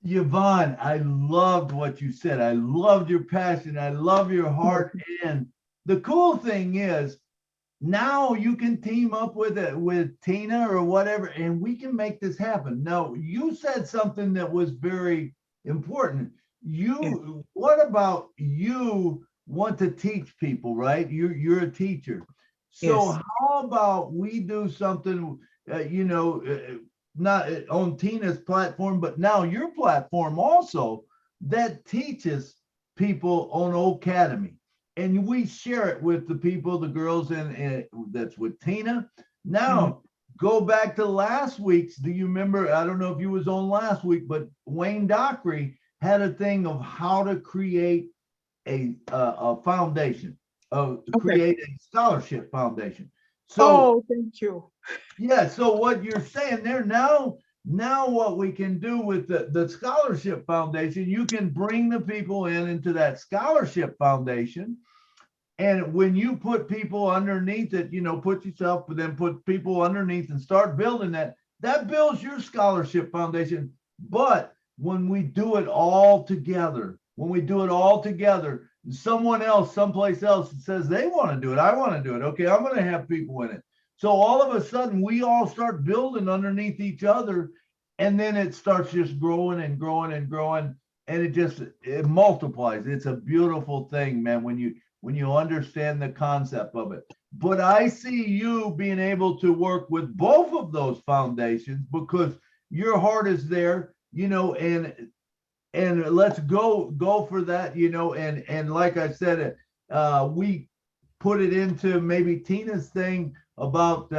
Yvonne, I loved what you said. I loved your passion. I love your heart. And the cool thing is, now you can team up with Tina or whatever, and we can make this happen. Now, you said something that was very important. What about you want to teach people, right? You're a teacher. So Yes. how about we do something, not on Tina's platform, but now your platform also, that teaches people on Academy. And we share it with the people, the girls, and that's with Tina. Now, go back to last week's. Do you remember? I don't know if you was on last week, but Wayne Dockery had a thing of how to create a foundation, create a scholarship foundation. So, thank you. yeah. So what you're saying there now what we can do with the scholarship foundation, you can bring the people into that scholarship foundation. And when you put people underneath it, put yourself, but then put people underneath and start building that builds your scholarship foundation. But when we do it all together, someone else, someplace else says they want to do it, I want to do it. Okay, I'm going to have people in it. So all of a sudden, we all start building underneath each other, and then it starts just growing and growing and growing, and it multiplies. It's a beautiful thing, man, when you understand the concept of it. But I see you being able to work with both of those foundations because your heart is there, and let's go for that, and like I said, we put it into maybe Tina's thing about,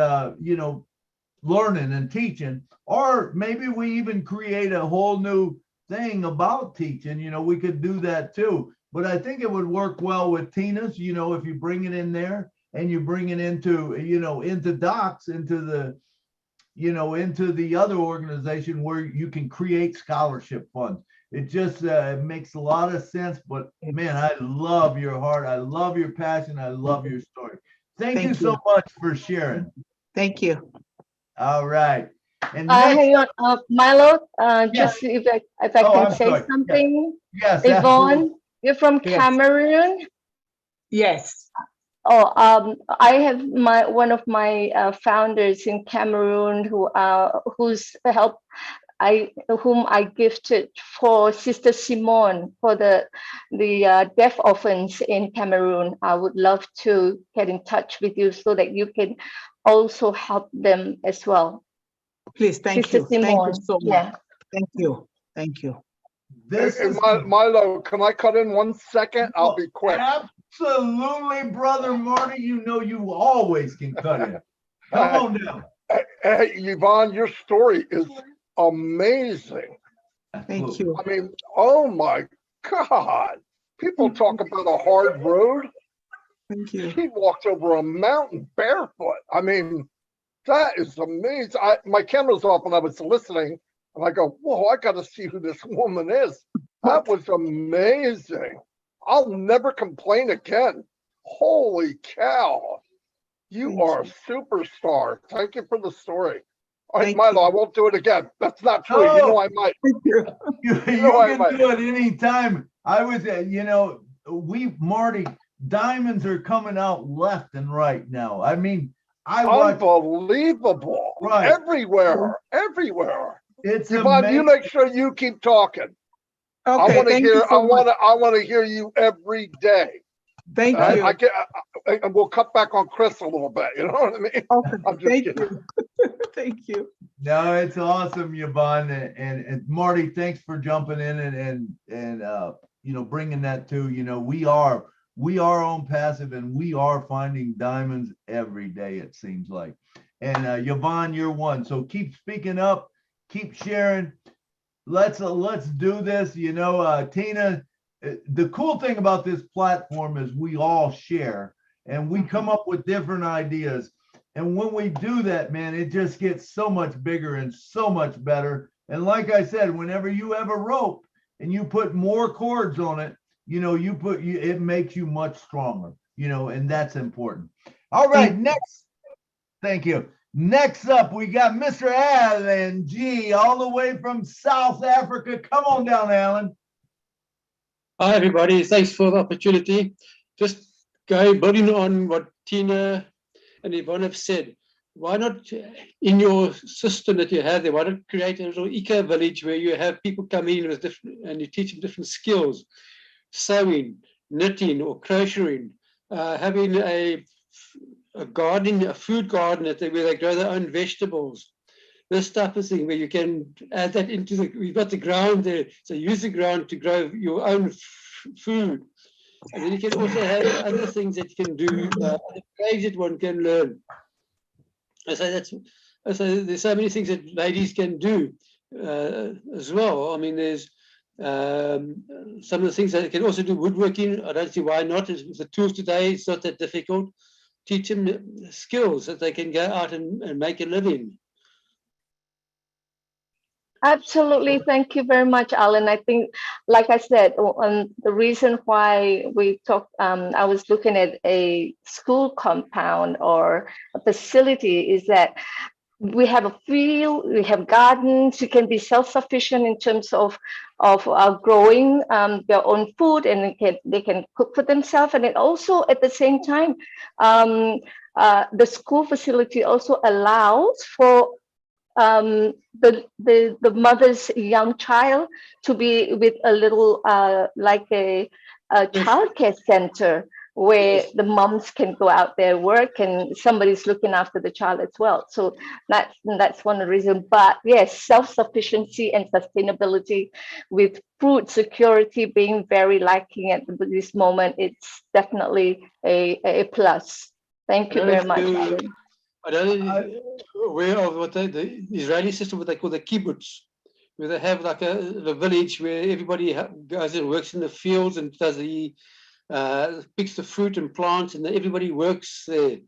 learning and teaching, or maybe we even create a whole new thing about teaching, we could do that too. But I think it would work well with Tina's, if you bring it in there and you bring it into, into Docs, into the other organization where you can create scholarship funds. It just makes a lot of sense. But man, I love your heart. I love your passion. I love your story. Thank you so much for sharing. Thank you. All right. And hang on, Milo, yes. Just if I can say something. Yes, Yvonne, you're from Cameroon? Yes. Oh, I have one of my founders in Cameroon whom I gifted for Sister Simone for the deaf orphans in Cameroon. I would love to get in touch with you so that you can also help them as well. Please, thank Sister you. Simone. Thank you so much. Yeah. Thank you. Thank you. This is Milo, can I cut in 1 second? I'll be quick. Absolutely, brother Marty. You always can cut in. Come on down. Hey, Yvonne, your story is amazing. Thank you. I mean, oh my God. People talk about a hard road. Thank you. She walked over a mountain barefoot. I mean, that is amazing. My camera's off and I was listening, and I go, whoa, I got to see who this woman is. That was amazing. I'll never complain again. Holy cow. You Thank are a you. superstar. Thank you for the story. All right, Thank Milo, I you. won't do it again. That's not true. You know I might. Thank you. You know I can might. do it anytime. I was, Marty, diamonds are coming out left and right now. I mean, I watch, Unbelievable. right. Everywhere. Everywhere. It's Yvonne, you amazing. make sure you keep talking. I Okay, want to thank hear. you so much. I want to hear you every day. Thank And you. and we'll cut back on Chris a little bit. You know what I mean? Okay, I'm just thank kidding. you. Thank you. No, it's awesome, Yvonne, and Marty. Thanks for jumping in and bringing that too. We are on passive, and we are finding diamonds every day. It seems like, and Yvonne, you're one. So keep speaking up, keep sharing. Let's do this. Tina. The cool thing about this platform is we all share, and we come up with different ideas. And when we do that, man, it just gets so much bigger and so much better. And like I said, whenever you have a rope and you put more cords on it, it makes you much stronger, and that's important. All right, next. Thank you. Next up, we got Mr. Alan G, all the way from South Africa. Come on down, Alan. Hi, everybody. Thanks for the opportunity. Just building on what Tina and Yvonne have said. Why not, in your system that you have there, why not create a little eco-village where you have people come in with different, and you teach them different skills, sewing, knitting, or crocheting, having a garden, a food garden where they grow their own vegetables. This type of thing where you can add that into we've got the ground there, so use the ground to grow your own food. And then you can also have other things that you can do, other trades that one can learn. So there's so many things that ladies can do as well. I mean, there's some of the things that they can also do woodworking. I don't see why not. With the tools today, it's not that difficult. Teach them skills that they can go out and make a living. Absolutely. Thank you very much, Alan. I think, like I said, the reason why we talked, I was looking at a school compound or a facility is that we have a field, we have gardens, you can be self-sufficient in terms of growing their own food, and they can cook for themselves. And it also, at the same time, the school facility also allows for the mother's young child to be with a little like a childcare center where the moms can go out there work and somebody's looking after the child as well. So that's one of the reasons. But yes, self-sufficiency and sustainability with food security being very lacking at this moment, it's definitely a plus. Thank you very much, Alan. I don't know aware of what the Israeli system, what they call the kibbutz, where they have like a village where everybody goes and works in the fields and does picks the fruit and plants, and everybody works there.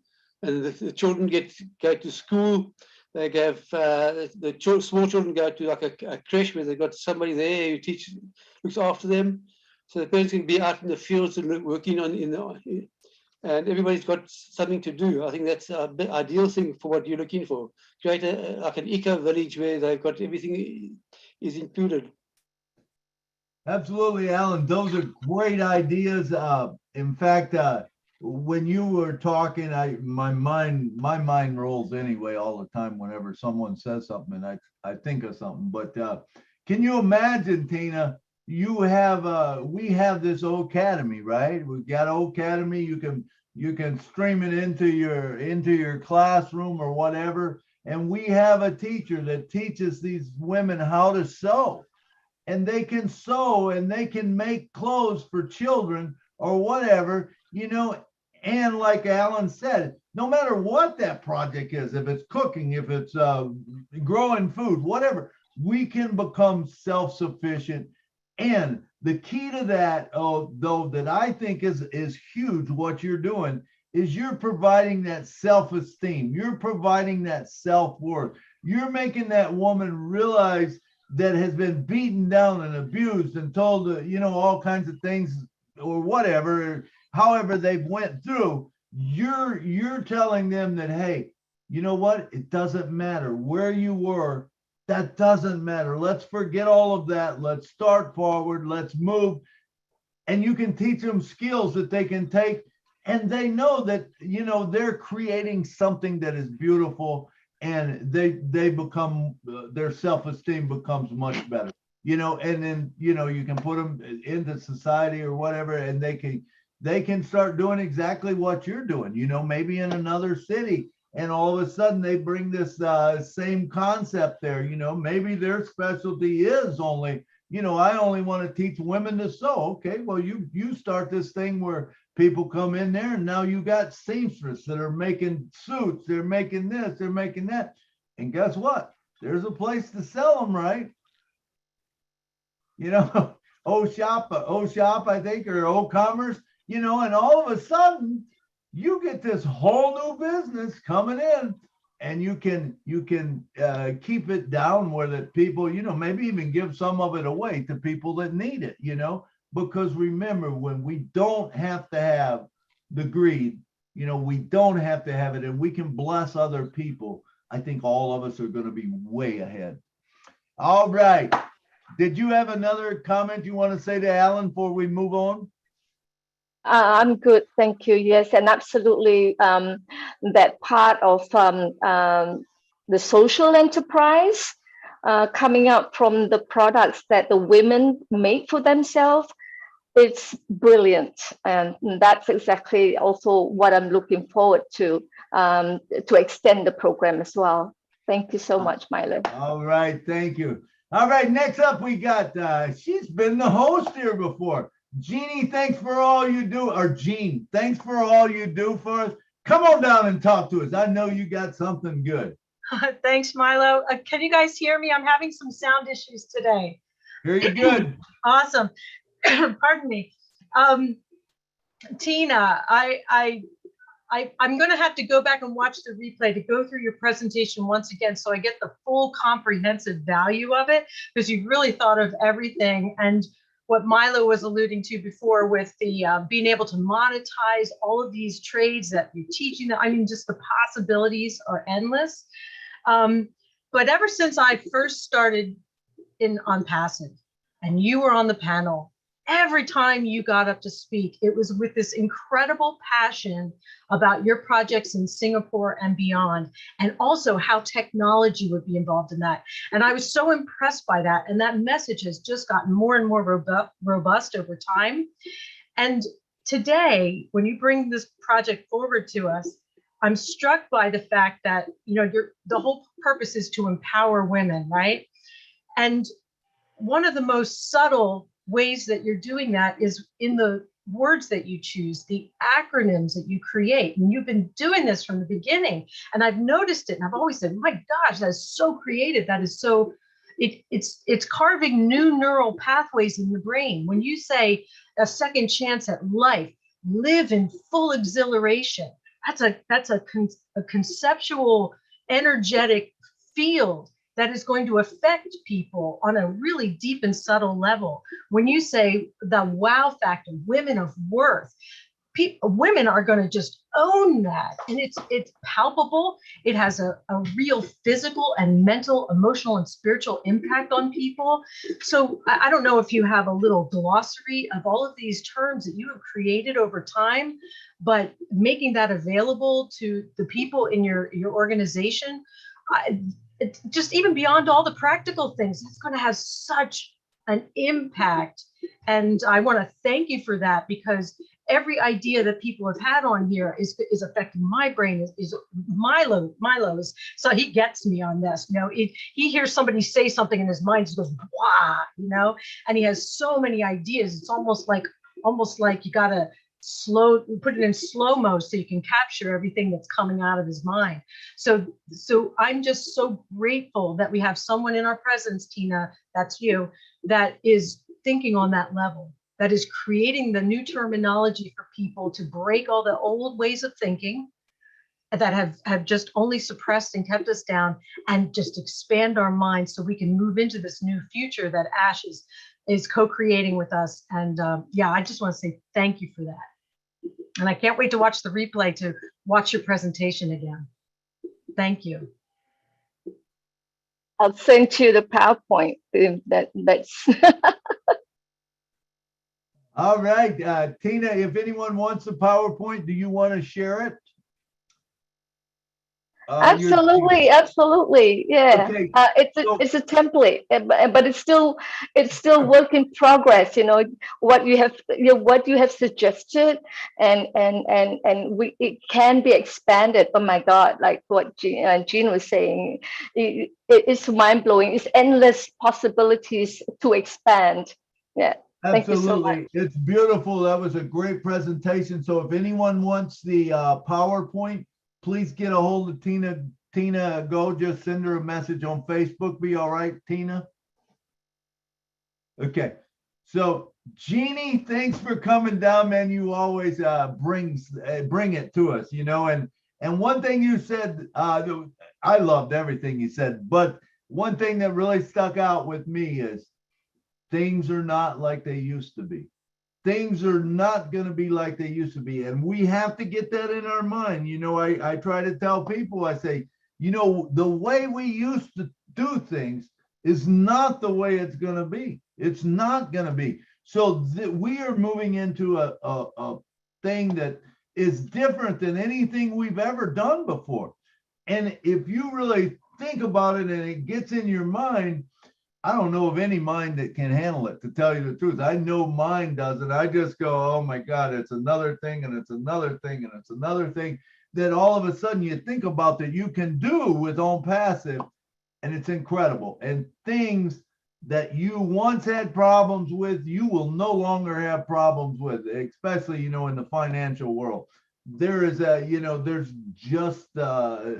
And the children go to school. They have small children go to like a creche where they've got somebody there who looks after them. So the parents can be out in the fields and working and everybody's got something to do. I think that's the ideal thing for what you're looking for. Create like an eco-village where they've got everything is included. Absolutely, Alan. Those are great ideas. In fact, when you were talking, my mind rolls anyway all the time whenever someone says something, and I think of something. But can you imagine, Tina? We have this Academy, right? We've got Academy. You can stream it into your classroom or whatever, and we have a teacher that teaches these women how to sew, and they can sew and they can make clothes for children or whatever, and like Alan said, no matter what that project is, if it's cooking, if it's growing food, whatever, we can become self-sufficient. And the key to that, though, that I think is huge, what you're doing is you're providing that self-esteem. You're providing that self-worth. You're making that woman realize that has been beaten down and abused and told, all kinds of things or whatever, however they've went through, you're telling them that, hey, you know what? It doesn't matter where you were. That doesn't matter. Let's forget all of that. Let's start forward. Let's move. And you can teach them skills that they can take. And they know that, you know, they're creating something that is beautiful, and they become, their self-esteem becomes much better, you know, and then, you know, you can put them into society or whatever, and they can start doing exactly what you're doing, you know, maybe in another city. And all of a sudden they bring this same concept there, you know, maybe their specialty is only, you know, I only want to teach women to sew. Okay, well, you start this thing where people come in there, and now you got seamstress that are making suits, they're making this, they're making that. And guess what? There's a place to sell them, right? You know, O-Shop, I think, or O-Commerce, you know, and all of a sudden you get this whole new business coming in, and you can keep it down where that people, you know, maybe even give some of it away to people that need it, you know, because remember, when we don't have to have the greed, you know, we don't have to have it, and we can bless other people, I think all of us are going to be way ahead. All right. Did you have another comment you want to say to Alan before we move on? I'm good, thank you. Yes, and absolutely, that part of the social enterprise coming out from the products that the women make for themselves, it's brilliant, and that's exactly also what I'm looking forward to extend the program as well. Thank you so much, Milo. All right, thank you. All right, next up we got, she's been the host here before. Jeannie, thanks for all you do, or Jean, thanks for all you do for us. Come on down and talk to us. I know you got something good. Thanks, Milo. Can you guys hear me? I'm having some sound issues today. Hear you good. Awesome. Pardon me. Tina, I'm going to have to go back and watch the replay to go through your presentation once again, so I get the full comprehensive value of it, because you've really thought of everything. And what Milo was alluding to before with the being able to monetize all of these trades that you're teaching, I mean, just the possibilities are endless. But ever since I first started on Passive, and you were on the panel, every time you got up to speak, it was with this incredible passion about your projects in Singapore and beyond, and also how technology would be involved in that. And I was so impressed by that. And that message has just gotten more and more robust over time. And today, when you bring this project forward to us, I'm struck by the fact that, you know, the whole purpose is to empower women, right? And one of the most subtle ways that you're doing that is in the words that you choose, the acronyms that you create. And you've been doing this from the beginning. And I've noticed it. And I've always said, my gosh, that is so creative. That is so, it's carving new neural pathways in the brain. When you say a second chance at life, live in full exhilaration, that's a conceptual, energetic field that is going to affect people on a really deep and subtle level. When you say the wow factor, women of worth, women are going to just own that. And it's palpable. It has a real physical and mental, emotional, and spiritual impact on people. So I don't know if you have a little glossary of all of these terms that you have created over time, but making that available to the people in your organization, just even beyond all the practical things, it's going to have such an impact. And I want to thank you for that, because every idea that people have had on here is affecting my brain, is Milo's. So he gets me on this. You know, he hears somebody say something in his mind, just goes, wow, you know, and he has so many ideas. It's almost like you got to put it in slow-mo so you can capture everything that's coming out of his mind. So I'm just so grateful that we have someone in our presence, Tina, that's you, that is thinking on that level, that is creating the new terminology for people to break all the old ways of thinking that have just only suppressed and kept us down, and just expand our minds so we can move into this new future that Ash is co-creating with us. And yeah, I just want to say thank you for that. And I can't wait to watch the replay to watch your presentation again. Thank you. I'll send you the PowerPoint. That's All right, Tina, if anyone wants the PowerPoint, do you want to share it? absolutely, absolutely, yeah. Okay, It's a template, but it's still work in progress. You know what you have suggested, and it can be expanded. Oh my God, like what Jean was saying, it's mind blowing. It's endless possibilities to expand. Yeah. Thank you so much. absolutely. It's beautiful. That was a great presentation. So if anyone wants the PowerPoint, please get a hold of Tina Goh. Just send her a message on Facebook. Be all right, Tina? Okay. So Jeannie, thanks for coming down, man. You always bring it to us, you know. And one thing you said, I loved everything you said, but one thing that really stuck out with me is things are not like they used to be. Things are not going to be like they used to be. And we have to get that in our mind. You know, I try to tell people, I say, you know, the way we used to do things is not the way it's going to be. It's not going to be. So we are moving into a thing that is different than anything we've ever done before. And if you really think about it and it gets in your mind, I don't know of any mind that can handle it, to tell you the truth. I know mine doesn't. I just go, oh my God, it's another thing, and it's another thing, and it's another thing that all of a sudden you think about that you can do with On Passive, and it's incredible. And things that you once had problems with, you will no longer have problems with, especially, you know, in the financial world. There is there's just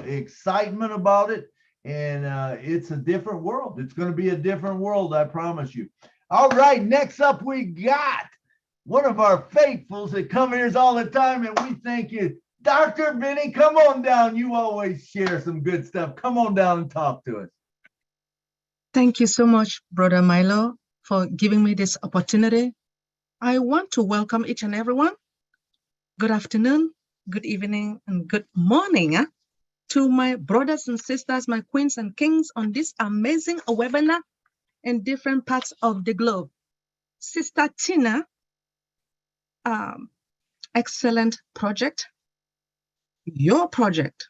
excitement about it. And it's a different world. It's going to be a different world, I promise you. All right, next up we got one of our faithfuls that come here all the time, and we thank you. Dr. Benny, come on down. You always share some good stuff. Come on down and talk to us. Thank you so much, Brother Milo, for giving me this opportunity. I want to welcome each and everyone. Good afternoon, good evening, and good morning. To my brothers and sisters, my queens and kings on this amazing webinar in different parts of the globe. Sister Tina, excellent project. Your project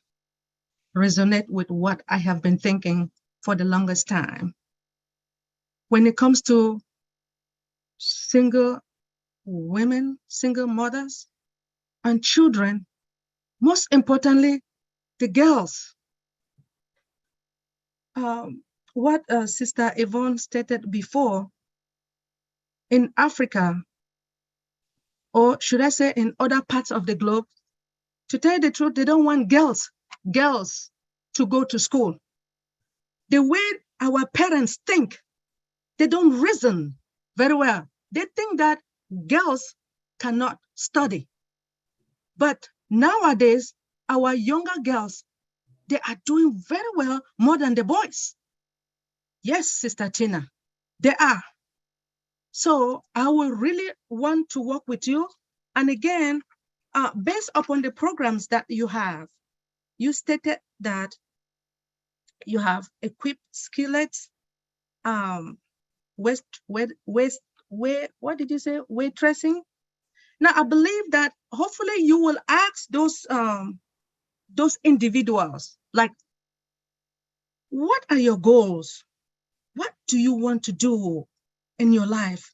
resonates with what I have been thinking for the longest time. When it comes to single women, single mothers, and children, most importantly, the girls. What Sister Yvonne stated before, in Africa, or should I say in other parts of the globe, to tell you the truth, they don't want girls to go to school. The way our parents think, they don't reason very well. They think that girls cannot study. But nowadays, our younger girls, they are doing very well, more than the boys. Yes, Sister Tina, they are. So I will really want to work with you. And again, based upon the programs that you have, you stated that you have equipped skillets, what did you say? Waitressing. Now I believe that hopefully you will ask those individuals, like, what are your goals? What do you want to do in your life?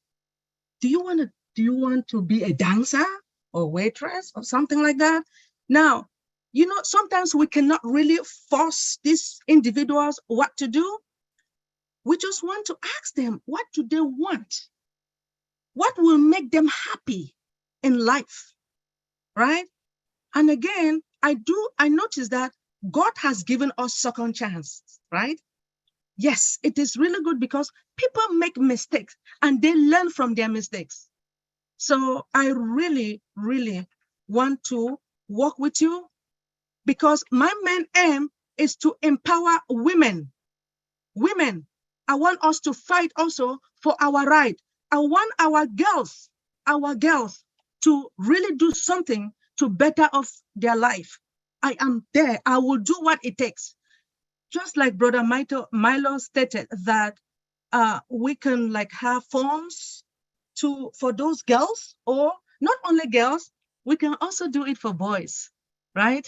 Do you want to be a dancer or waitress or something like that? Now, you know, sometimes we cannot really force these individuals what to do. We just want to ask them, what do they want? What will make them happy in life, right? And again, I notice that God has given us second chance, right? Yes, it is really good because people make mistakes and they learn from their mistakes. So I really, really want to work with you because my main aim is to empower women. Women, I want us to fight also for our right. I want our girls to really do something to better off their life, I am there. I will do what it takes. Just like Brother Milo stated that we can like have forms for those girls, or not only girls, we can also do it for boys, right?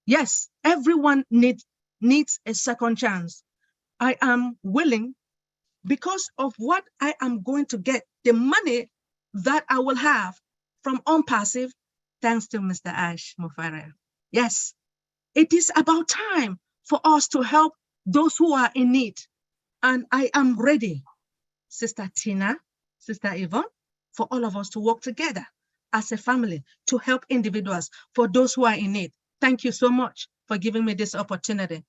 Yes, everyone needs a second chance. I am willing, because of what I am going to get, the money that I will have from OnPassive, thanks to Mr. Ash Mufareh. Yes, it is about time for us to help those who are in need. And I am ready, Sister Tina, Sister Yvonne, for all of us to work together as a family to help individuals, for those who are in need. Thank you so much for giving me this opportunity.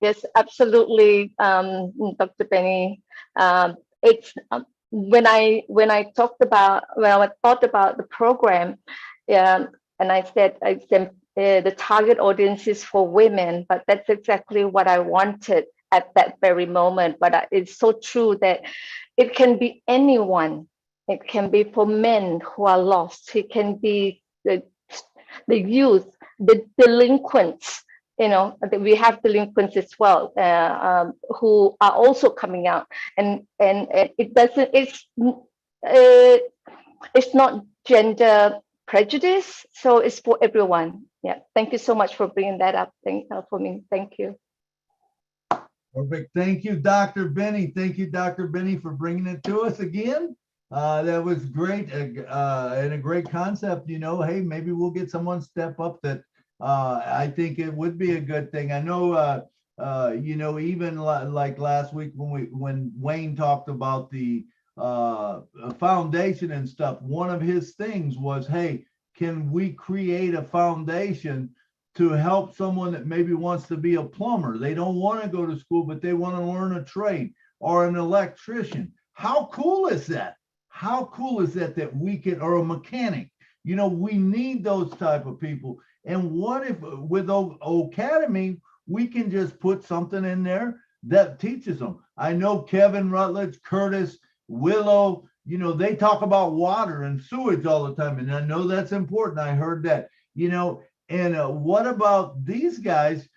Yes, absolutely, Dr. Benny. It's when I thought about the program, and I said the target audience is for women, but that's exactly what I wanted at that very moment. But it's so true that it can be anyone. It can be for men who are lost. It can be the youth, the delinquents. You know, we have delinquents as well, who are also coming out, and it doesn't. It's not gender prejudice, so it's for everyone. Yeah, thank you so much for bringing that up. For me. Thank you. Perfect. Thank you, Dr. Benny. Thank you, Dr. Benny, for bringing it to us again. That was great, and a great concept. You know, hey, maybe we'll get someone step up that. I think it would be a good thing. I know, you know, even like last week when Wayne talked about the foundation and stuff, one of his things was, hey, can we create a foundation to help someone that maybe wants to be a plumber? They don't want to go to school, but they want to learn a trade, or an electrician. How cool is that? How cool is that we can, or a mechanic? You know, we need those type of people. And what if with Academy, we can just put something in there that teaches them? I know Kevin Rutledge, Curtis, Willow, you know, they talk about water and sewage all the time. And I know that's important. I heard that, you know, and what about these guys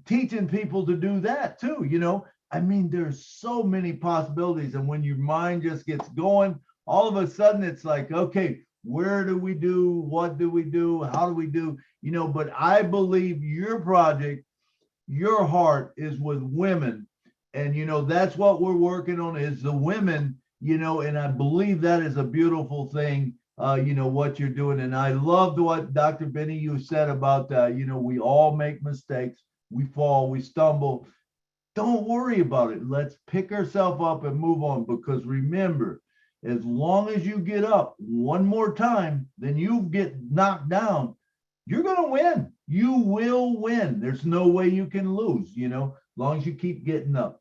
teaching people to do that too? You know, I mean, there's so many possibilities. And when your mind just gets going, all of a sudden it's like, okay, where do we do? What do we do? How do we do? You know, but I believe your project, your heart is with women. And, you know, that's what we're working on, is the women, you know, and I believe that is a beautiful thing, you know, what you're doing. And I loved what Dr. Benny, you said about, you know, we all make mistakes. We fall, we stumble. Don't worry about it. Let's pick ourselves up and move on, because remember, as long as you get up one more time, then you get knocked down, you're going to win. You will win. There's no way you can lose, you know, as long as you keep getting up.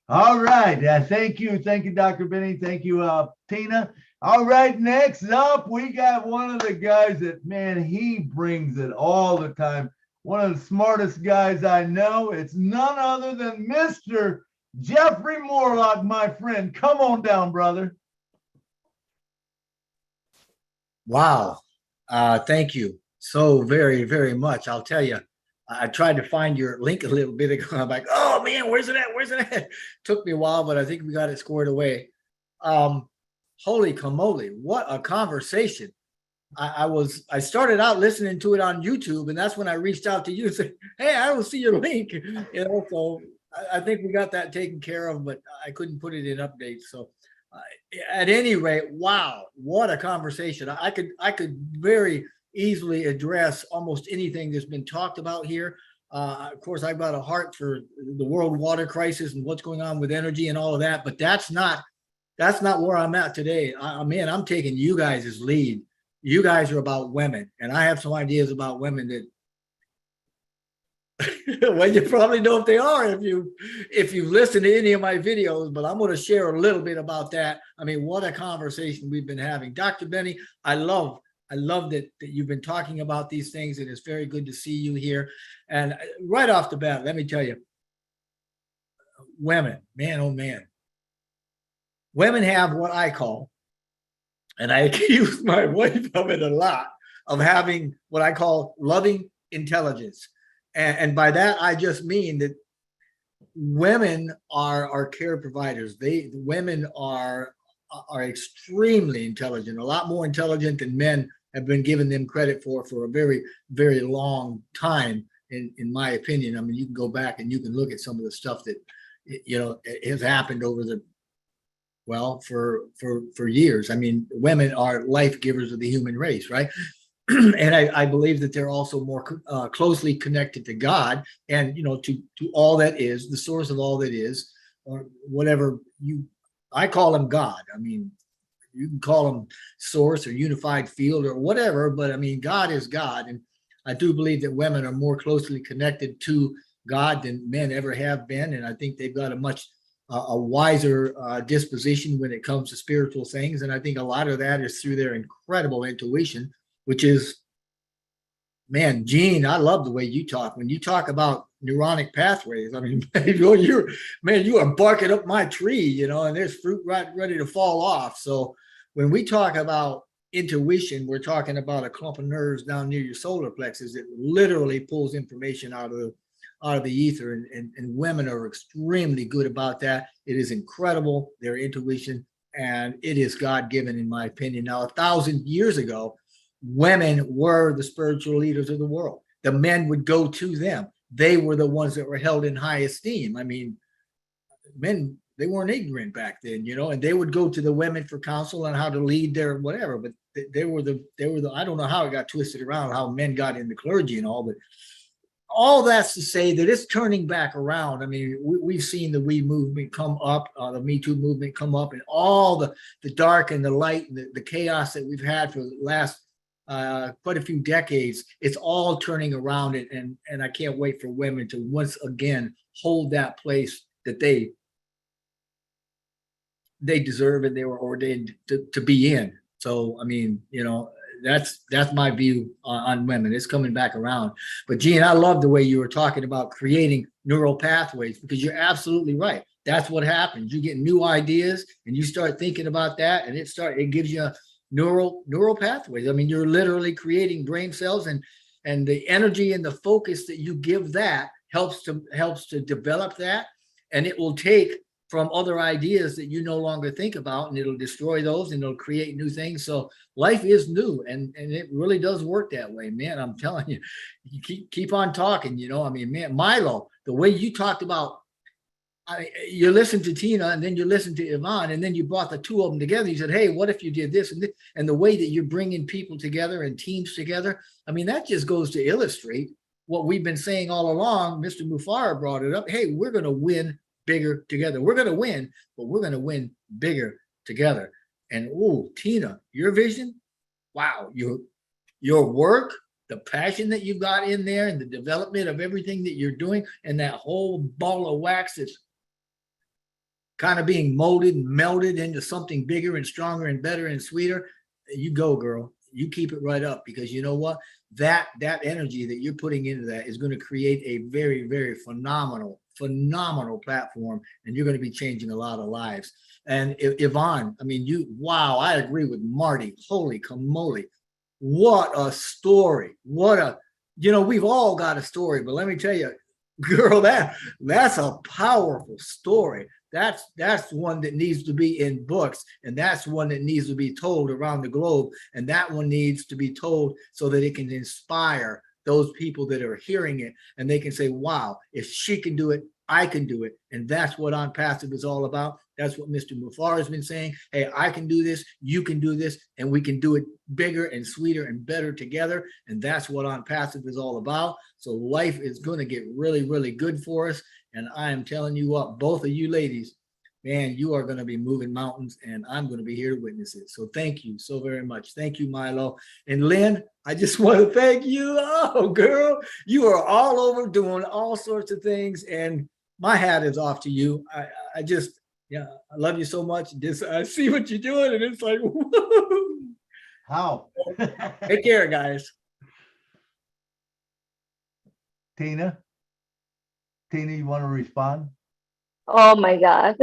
All right. Thank you. Thank you, Dr. Benny. Thank you, Tina. All right. Next up, we got one of the guys that, man, he brings it all the time. One of the smartest guys I know. It's none other than Mr. Jeffrey Morlock, my friend. Come on down, brother. Wow. Thank you so very, very much. I'll tell you, I tried to find your link a little bit ago. I'm like, oh man, where's it at? Where's it at? Took me a while, but I think we got it squared away. Holy camole, what a conversation. I started out listening to it on YouTube, and that's when I reached out to you and said, hey, I don't see your link. You know, so I think we got that taken care of, but I couldn't put it in updates. So at any rate, wow, what a conversation. I could very easily address almost anything that's been talked about here. Of course, I've got a heart for the world water crisis and what's going on with energy and all of that, but that's not where I'm at today. Man, I'm taking you guys as lead. You guys are about women, and I have some ideas about women that well, you probably know if they are if you listen to any of my videos, but I'm going to share a little bit about that. I mean, what a conversation we've been having. Dr. Benny, I love that you've been talking about these things, and it's very good to see you here. And right off the bat, let me tell you, women, man, oh man, women have what I call and I accuse my wife of it a lot, of having what I call loving intelligence. And by that, I just mean that women are care providers. Women are extremely intelligent, a lot more intelligent than men have been given them credit for a very, very long time, in my opinion. I mean, you can go back and you can look at some of the stuff that, you know, has happened over the, well, for years. I mean, women are life givers of the human race, right? And I believe that they're also more closely connected to God, and, you know, to all that is, the source of all that is, or whatever I call him God. I mean, you can call him source or unified field or whatever, but I mean, God is God. And I do believe that women are more closely connected to God than men ever have been. And I think they've got a much a wiser disposition when it comes to spiritual things. And I think a lot of that is through their incredible intuition, which is, man, Gene, I love the way you talk. When you talk about neuronic pathways, I mean, you are barking up my tree, you know, and there's fruit right ready to fall off. So when we talk about intuition, we're talking about a clump of nerves down near your solar plexus that literally pulls information out of the ether, and women are extremely good about that. It is incredible, their intuition, and it is God-given, in my opinion. Now, 1,000 years ago, women were the spiritual leaders of the world. The men would go to them. They were the ones that were held in high esteem. I mean, men, they weren't ignorant back then, you know, and they would go to the women for counsel on how to lead their whatever. But they were the I don't know how it got twisted around, how men got into clergy and all, but all that's to say that it's turning back around. I mean, we've seen the We movement come up, the Me Too movement come up, and all the dark and the light and the chaos that we've had for the last quite a few decades. It's all turning around, and I can't wait for women to once again hold that place that they deserve and they were ordained to be in. So, I mean, you know, that's my view on women. It's coming back around. But Gene, I love the way you were talking about creating neural pathways, because you're absolutely right. That's what happens. You get new ideas and you start thinking about that, and it gives you neural pathways. I mean, you're literally creating brain cells, and the energy and the focus that you give that helps to develop that, and it will take from other ideas that you no longer think about, and it'll destroy those, and it'll create new things. So life is new, and it really does work that way, man. I'm telling you, you keep on talking, you know. I mean, man, Milo, the way you talked about, you listened to Tina, and then you listened to Yvonne, and then you brought the two of them together. You said, hey, what if you did this and this? And the way that you're bringing people together and teams together, I mean, that just goes to illustrate what we've been saying all along. Mr. Mufara brought it up. Hey, we're going to win bigger together. We're going to win, but we're going to win bigger together. And oh, Tina, your vision, wow, your work, the passion that you've got in there, and the development of everything that you're doing, and that whole ball of wax that's kind of being molded and melded into something bigger and stronger and better and sweeter. You go, girl. You keep it right up, because you know what? That energy that you're putting into that is going to create a very, very phenomenal platform, and you're going to be changing a lot of lives. And Yvonne, I mean, wow, I agree with Marty. Holy camole. What a story. We've all got a story, but let me tell you, girl, that's a powerful story. That's one that needs to be in books, and that's one that needs to be told around the globe, and that one needs to be told so that it can inspire those people that are hearing it, and they can say, wow, if she can do it, I can do it. And that's what On Passive is all about. That's what Mr. Mufar has been saying. Hey, I can do this, you can do this, and we can do it bigger and sweeter and better together. And that's what On Passive is all about. So life is going to get really, really good for us. And I am telling you what, both of you ladies, man, you are going to be moving mountains, and I'm going to be here to witness it. So thank you so very much. Thank you, Milo. And Lynn, I just want to thank you. Oh, girl, you are all over doing all sorts of things, and my hat is off to you. I love you so much. I see what you're doing, and it's like, woo. How? Take care, guys. Tina, you want to respond? Oh my God.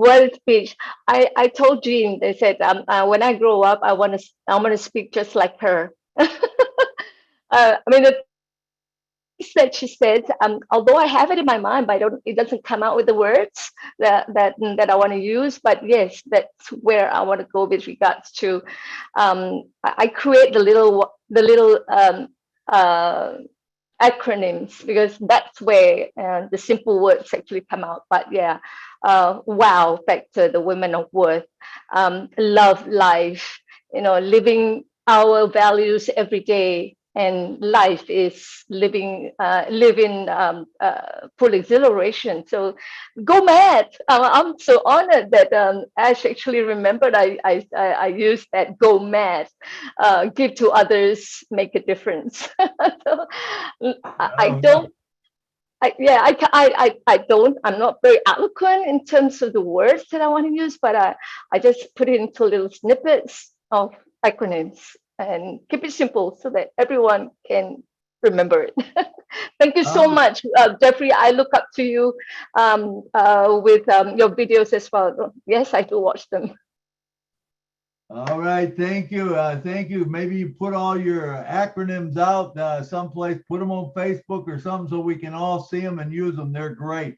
Well, speech. I told Jean, they said, when I grow up, I want to speak just like her. I mean, the things that she said, although I have it in my mind, but it doesn't come out with the words that I want to use. But yes, that's where I want to go with regards to. I create the little acronyms because that's where the simple words actually come out. But yeah, wow factor, the women of worth, love life, living our values every day. And life is living full exhilaration. So go mad. I'm so honored that Ash actually remembered I used that go mad, give to others, make a difference. So I don't. I'm not very eloquent in terms of the words that I want to use, but I just put it into little snippets of acronyms and keep it simple so that everyone can remember it. Thank you so much, Jeffrey. I look up to you with your videos as well. Yes, I do watch them. All right, thank you. Thank you. Maybe you put all your acronyms out someplace, put them on Facebook or something so we can all see them and use them. They're great.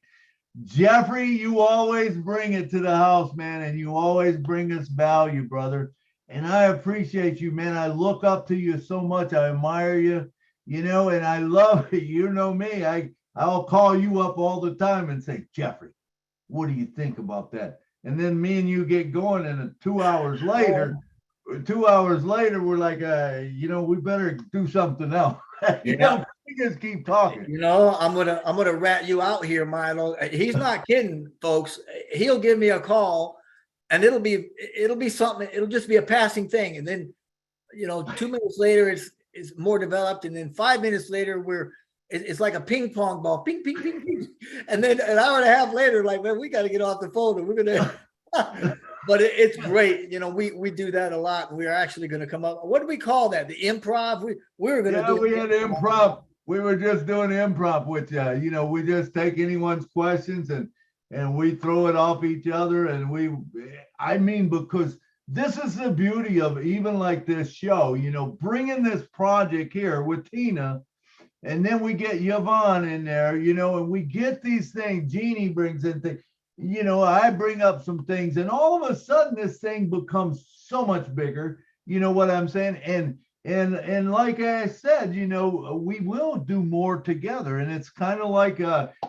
Jeffrey, you always bring it to the house, man, and you always bring us value, brother. And I appreciate you, man. I look up to you so much. I admire you, and I love it. You know me. I'll call you up all the time and say, Jeffrey, what do you think about that? And then me and you get going, and 2 hours later, we're like, we better do something else. We just keep talking. I'm gonna rat you out here, Milo. He's not kidding, folks. He'll give me a call, and it'll be something. It'll just be a passing thing, and then 2 minutes later, it's more developed, and then 5 minutes later, it's like a ping pong ball, ping, ping, ping, ping. And then an hour and a half later, like, man, we got to get off the phone and we're going to, but it's great. We do that a lot. We're actually going to come up. What do we call that? The improv? We were going to do. We had improv. We were just doing improv with you. We just take anyone's questions and we throw it off each other. And because this is the beauty of even like this show, bringing this project here with Tina. And then we get Yvonne in there, and we get these things. Jeannie brings in things, I bring up some things, and all of a sudden this thing becomes so much bigger. You know what I'm saying? And like I said, we will do more together. And it's kind of like,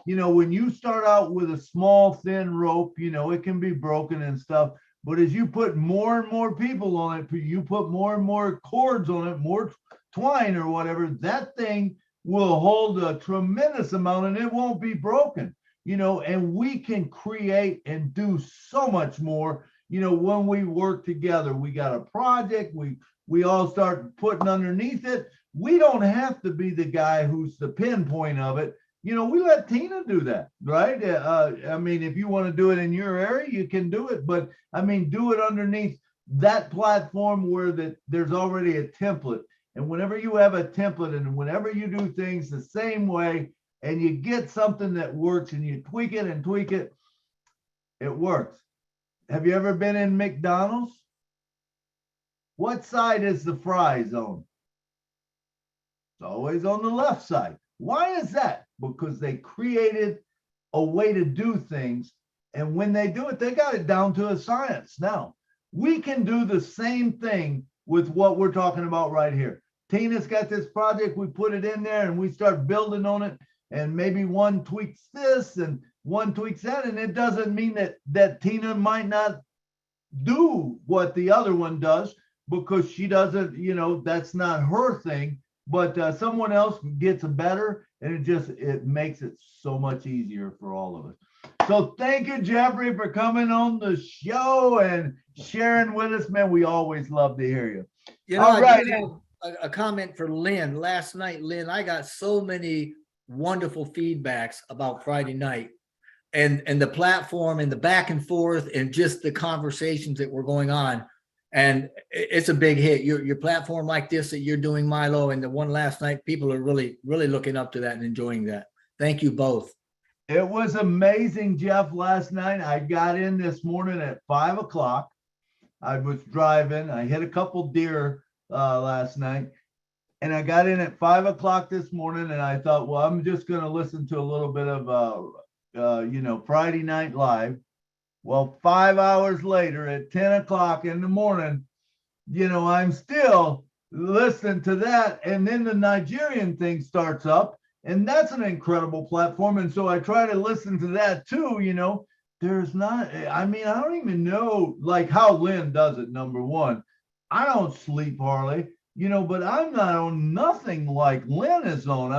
when you start out with a small, thin rope, it can be broken and stuff. But as you put more and more people on it, you put more and more cords on it, more twine or whatever, that thing will hold a tremendous amount and it won't be broken, and we can create and do so much more, when we work together. We got a project, we all start putting underneath it. We don't have to be the guy who's the pinpoint of it. We let Tina do that, right? If you want to do it in your area, you can do it, but do it underneath that platform where there's already a template. And whenever you have a template and whenever you do things the same way and you get something that works and you tweak it, it works. Have you ever been in McDonald's? What side is the fries on? It's always on the left side. Why is that? Because they created a way to do things. And when they do it, they got it down to a science. Now, we can do the same thing with what we're talking about right here. Tina's got this project, we put it in there and we start building on it, and maybe one tweaks this and one tweaks that, and it doesn't mean that Tina might not do what the other one does because she doesn't, that's not her thing, but someone else gets better, and it makes it so much easier for all of us. So thank you, Jeffrey, for coming on the show and sharing with us, man. We always love to hear you. All right. A comment for Lynn. Last night, Lynn, I got so many wonderful feedbacks about Friday night and the platform and the back and forth and just the conversations that were going on. And it's a big hit. Your platform like this that you're doing, Milo, and the one last night, people are really, really looking up to that and enjoying that. Thank you both. It was amazing, Jeff. Last night, I got in this morning at 5 o'clock. I was driving. I hit a couple deer last night. And I got in at 5 o'clock this morning, and I thought, well, I'm just going to listen to a little bit of, Friday Night Live. Well, 5 hours later at 10 o'clock in the morning, I'm still listening to that. And then the Nigerian thing starts up, and that's an incredible platform. And so I try to listen to that too, There's not, I don't even know like how Lynn does it, number one. I don't sleep hardly. But I'm not on nothing like Lynn is on.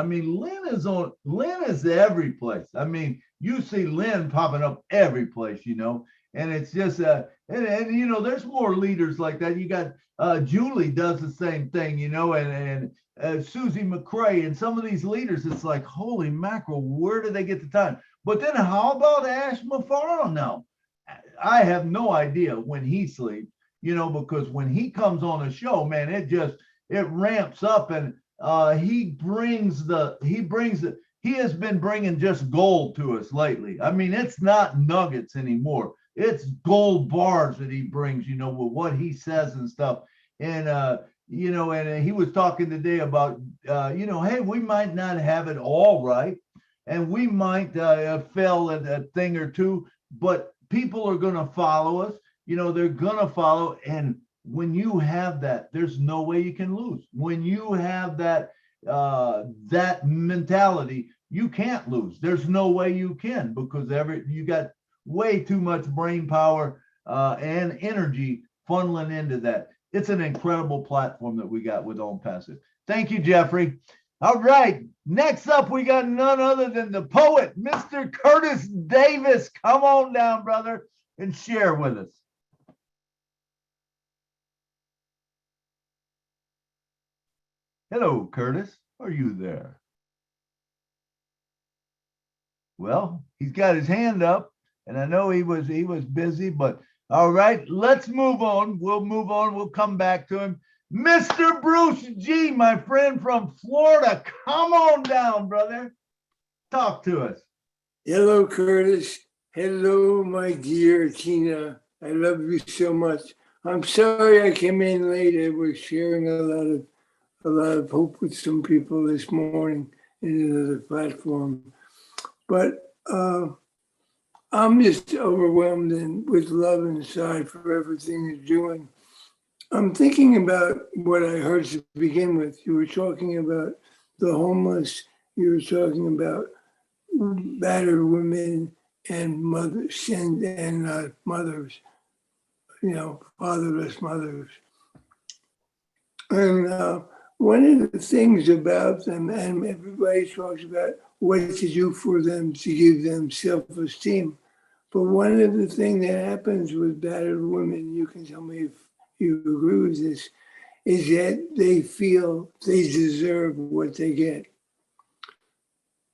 Lynn is every place. You see Lynn popping up every place, and it's just, and there's more leaders like that. You got Julie does the same thing, and Susie McCrae and some of these leaders, it's like, holy mackerel, where do they get the time? But then how about Ash McFarland now? I have no idea when he sleeps, because when he comes on a show, man, it ramps up, and he has been bringing just gold to us lately. It's not nuggets anymore. It's gold bars that he brings, with what he says and stuff. And, and he was talking today about, hey, we might not have it all right. And we might fail at a thing or two, but people are going to follow us. They're going to follow. And when you have that, there's no way you can lose. When you have that mentality, you can't lose. There's no way you can, because you got way too much brain power and energy funneling into that. It's an incredible platform that we got with On Passive. Thank you, Jeffrey. All right, next up, we got none other than the poet, Mr. Curtis Davis. Come on down, brother, and share with us. Hello, Curtis. Are you there? Well, he's got his hand up, and I know he was busy, but all right, let's move on. We'll move on. We'll come back to him. Mr. Bruce G., my friend from Florida. Come on down, brother. Talk to us. Hello, Curtis. Hello, my dear Tina. I love you so much. I'm sorry I came in late. I was sharing a lot of hope with some people this morning in another platform. But I'm just overwhelmed and with love inside for everything you're doing. I'm thinking about what I heard to begin with. You were talking about the homeless. You were talking about battered women and mothers and mothers, fatherless mothers. And one of the things about them, and everybody talks about what to do for them to give them self-esteem. But one of the things that happens with battered women, you can tell me if you agree with this, is that they feel they deserve what they get.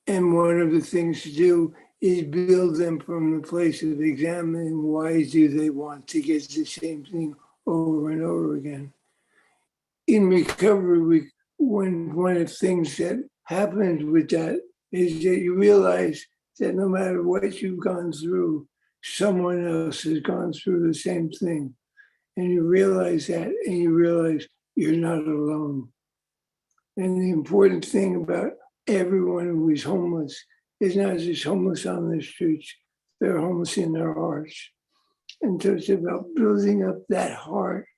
And one of the things to do is build them from the place of examining why do they want to get the same thing over and over again. In recovery, one of the things that happens with that is that you realize that no matter what you've gone through, someone else has gone through the same thing. And you realize that, and you realize you're not alone. And the important thing about everyone who is homeless is not just homeless on the streets, they're homeless in their hearts. And so it's about building up that heart,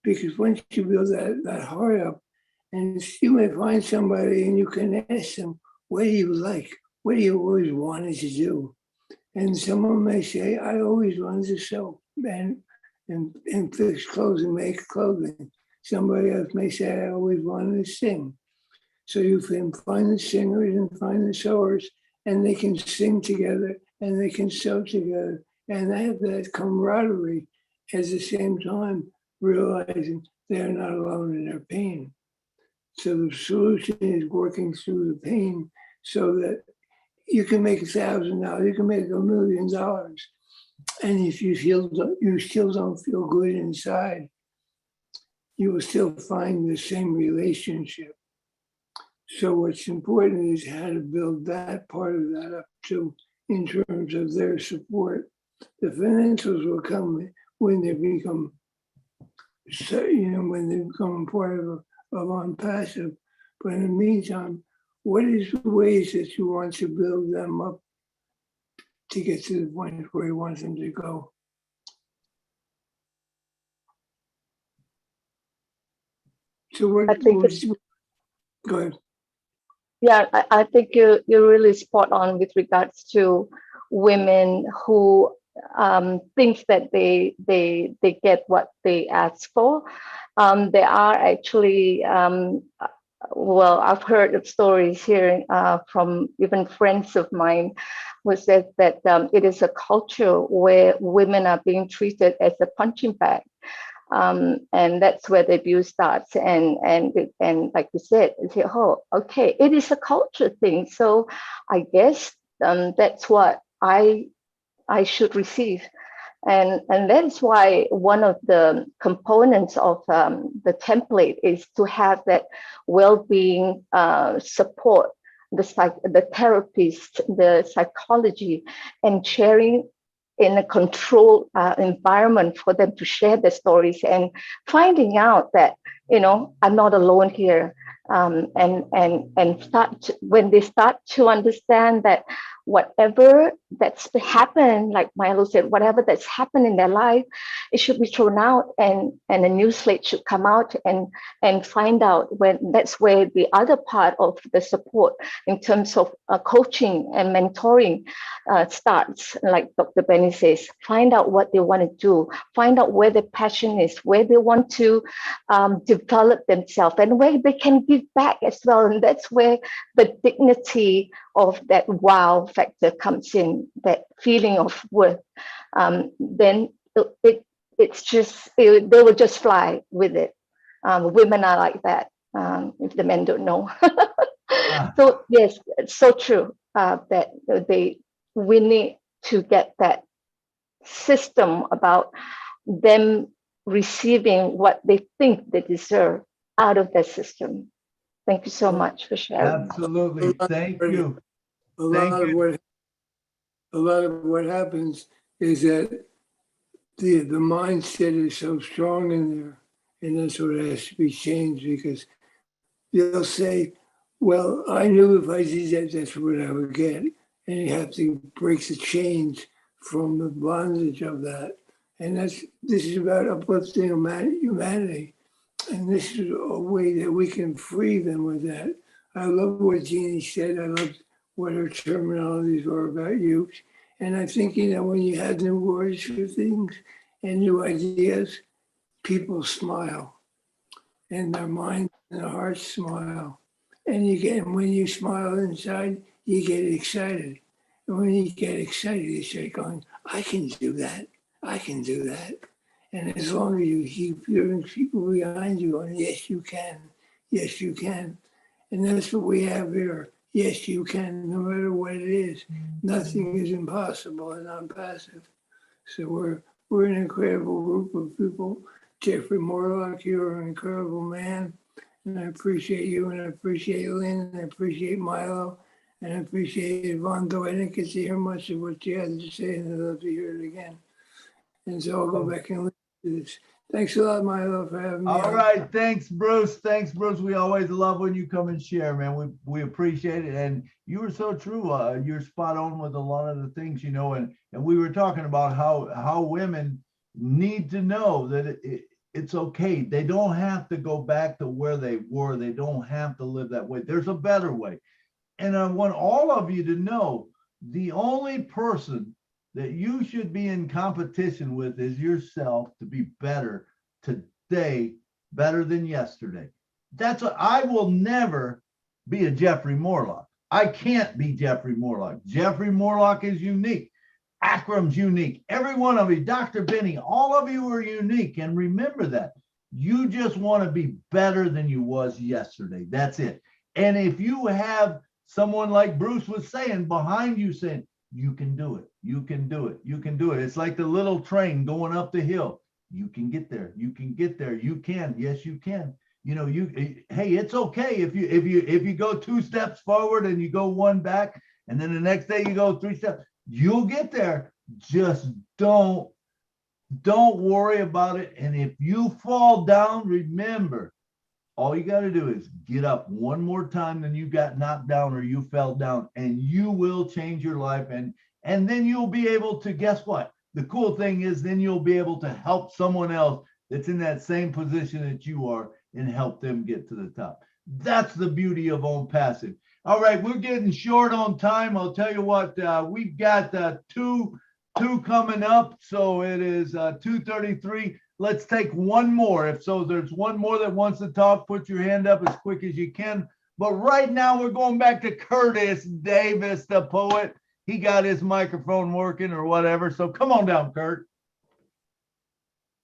because once you build that heart up, and you may find somebody and you can ask them, what do you like? What do you always wanted to do? And someone may say, I always wanted to sew and fix clothes and make clothing. Somebody else may say, I always wanted to sing. So you can find the singers and find the sewers, and they can sing together and they can sew together and have that camaraderie at the same time, realizing they're not alone in their pain. So the solution is working through the pain so that you can make $1,000, you can make $1 million. And if you still don't feel good inside, you will still find the same relationship. So what's important is how to build that part of that up too, in terms of their support. The financials will come when they become, when they become part of On-Passive. But in the meantime, what is the ways that you want to build them up to get to the point where you want them to go? So what? I think Go ahead. Yeah, I think you're really spot on with regards to women who think that they get what they ask for. There are actually, well, I've heard of stories here from even friends of mine who said that it is a culture where women are being treated as a punching bag. And that's where the abuse starts. And like you said, oh, okay, it is a culture thing. So I guess that's what I should receive. And that is why one of the components of the template is to have that well-being support, the therapist, the psychology, and sharing in a controlled environment for them to share their stories and finding out that, I'm not alone here. And when they start to understand that whatever that's happened, like Milo said, whatever that's happened in their life, it should be thrown out and a new slate should come out and find out when that's where the other part of the support in terms of coaching and mentoring starts, like Dr. Benny says, find out what they want to do, find out where their passion is, where they want to develop themselves and where they can give back as well. And that's where the dignity of that wow factor comes in, that feeling of worth. Then it's just, they will just fly with it. Women are like that, if the men don't know. So yes, it's so true that we need to get that system about them receiving what they think they deserve out of that system. Thank you so much for sharing. Absolutely. Thank you. A lot of what happens is that the mindset is so strong in there, and that's what has to be changed, because they'll say, well, I knew if I did that, that's what I would get. And you have to break the chains from the bondage of that. And this is about uplifting humanity. And this is a way that we can free them with that. I love what Jeannie said. I love what her terminologies were about youth. And I'm thinking that when you have new words for things and new ideas, people smile. And their mind and their hearts smile. And when you smile inside, you get excited. And when you get excited, you start going, I can do that. I can do that. And as long as you keep hearing people behind you going, yes, you can. Yes, you can. And that's what we have here. Yes, you can, no matter what it is. Nothing is impossible and On-Passive. So we're an incredible group of people. Jeffrey Morlock, you're an incredible man. And I appreciate you, and I appreciate Lynn, and I appreciate Milo, and I appreciate Yvonne, though I didn't get to hear much of what you had to say, and I'd love to hear it again. And so I'll go back and listen to this. Thanks a lot, Milo, for having me. All right. Thanks, Bruce. Thanks, Bruce. We always love when you come and share, man. We appreciate it. And you were so true. You're spot on with a lot of the things, and we were talking about how women need to know that it's okay. They don't have to go back to where they were. They don't have to live that way. There's a better way. And I want all of you to know the only person that you should be in competition with is yourself to be better today, better than yesterday. I will never be a Jeffrey Morlock. I can't be Jeffrey Morlock. Jeffrey Morlock is unique. Akram's unique. Every one of you, Dr. Benny, all of you are unique. And remember that. You just want to be better than you was yesterday. That's it. And if you have someone like Bruce was saying behind you saying, you can do it. You can do it. You can do it. It's like the little train going up the hill. You can get there. You can get there. You can. Yes, you can. Hey, it's okay if you go 2 steps forward and you go 1 back, and then the next day you go 3 steps. You'll get there. Just don't worry about it. And if you fall down, remember, all you got to do is get up one more time than you got knocked down or you fell down, and you will change your life. And then you'll be able to, guess what? The cool thing is then you'll be able to help someone else that's in that same position that you are and help them get to the top. That's the beauty of Own Passive. All right, we're getting short on time. I'll tell you what, we've got two coming up. So it is 2:33. Let's take one more. If so, there's one more that wants to talk, put your hand up as quick as you can. But right now we're going back to Curtis Davis, the poet. He got his microphone working or whatever. So come on down, Kurt.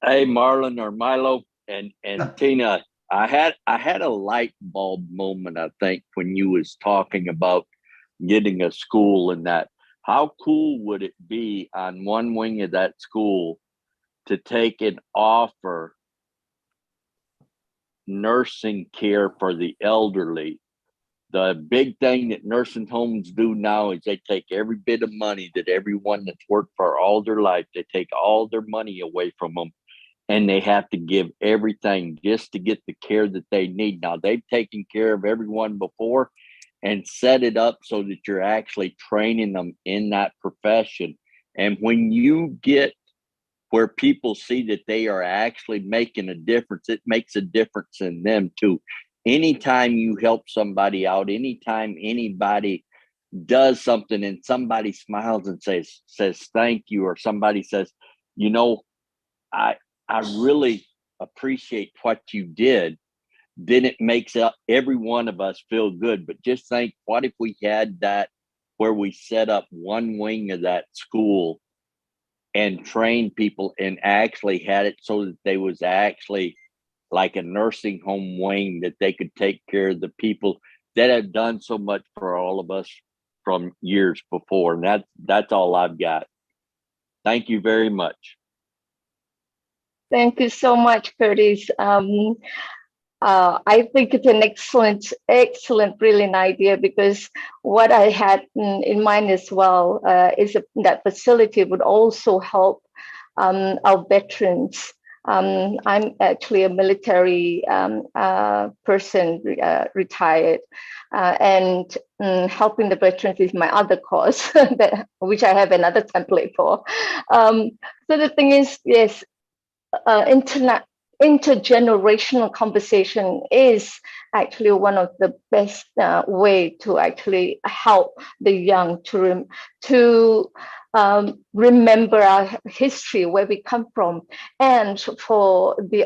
Hey, Marlon or Milo and Tina, I had a light bulb moment, I think, when you was talking about getting a school and that. How cool would it be on one wing of that school to take and offer nursing care for the elderly? The big thing that nursing homes do now is they take every bit of money that everyone that's worked for all their life, they take all their money away from them, and they have to give everything just to get the care that they need. Now, they've taken care of everyone before and set it up so that you're actually training them in that profession. And when you get where people see that they are actually making a difference, it makes a difference in them too. Anytime you help somebody out, anytime anybody does something and somebody smiles and says thank you, or somebody says, you know, I really appreciate what you did, then it makes every one of us feel good. But just think, what if we had that where we set up one wing of that school and trained people and actually had it so that they was actually like a nursing home wing, that they could take care of the people that have done so much for all of us from years before. And that's all I've got. Thank you very much. Thank you so much, Curtis. I think it's an excellent, brilliant idea, because what I had in mind as well is that facility would also help our veterans. I'm actually a military person, retired, and helping the veterans is my other cause, which I have another template for. So the thing is, yes, intergenerational conversation is actually one of the best way to actually help the young to remember our history, where we come from, and for the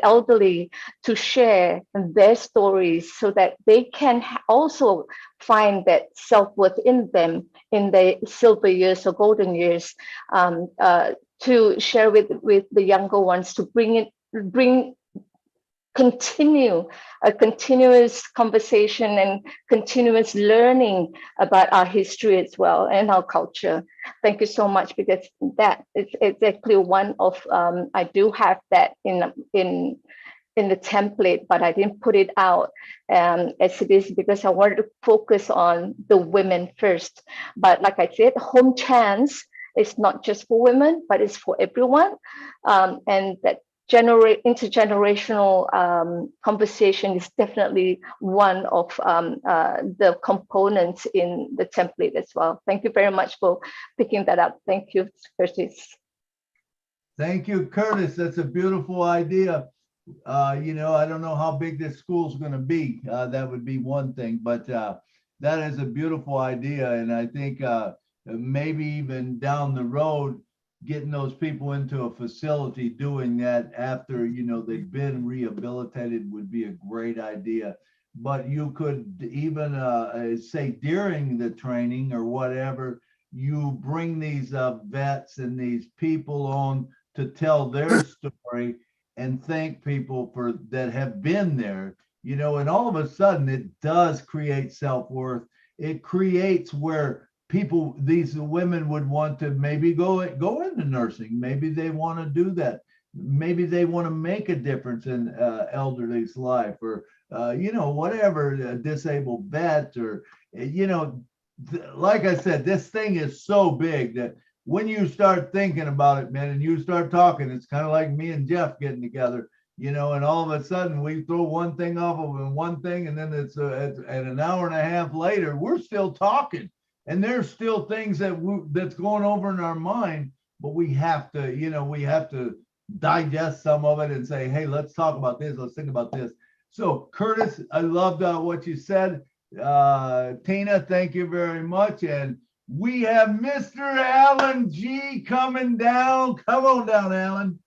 elderly to share their stories so that they can also find that self-worth in them in their silver years or golden years, to share with the younger ones, to continue a continuous conversation and continuous learning about our history as well and our culture. Thank you so much, because that is exactly one of I do have that in the template, but I didn't put it out as it is because I wanted to focus on the women first. But like I said, Home Chance is not just for women, but it's for everyone. And that intergenerational conversation is definitely one of the components in the template as well. Thank you very much for picking that up. Thank you, Curtis. Thank you, Curtis. That's a beautiful idea. You know, I don't know how big this school is going to be. That would be one thing, but that is a beautiful idea. And I think maybe even down the road, getting those people into a facility doing that after, you know, they've been rehabilitated would be a great idea. But you could even say during the training or whatever, you bring these vets and these people on to tell their story and thank people for that have been there, you know, and all of a sudden it does create self-worth. It creates where people, these women would want to maybe go into nursing. Maybe they want to do that. Maybe they want to make a difference in elderly's life, or you know, whatever, a disabled vet, or you know, like I said, this thing is so big that when you start thinking about it, man, and you start talking, it's kind of like me and Jeff getting together, you know, and all of a sudden we throw one thing off of one thing, and then it's an hour and a half later, we're still talking, and there's still things that's going over in our mind, but we have to, you know, we have to digest some of it and say, hey, let's talk about this. Let's think about this. So Curtis, I loved what you said. Tina, thank you very much. And we have Mr. Alan G coming down. Come on down, Alan.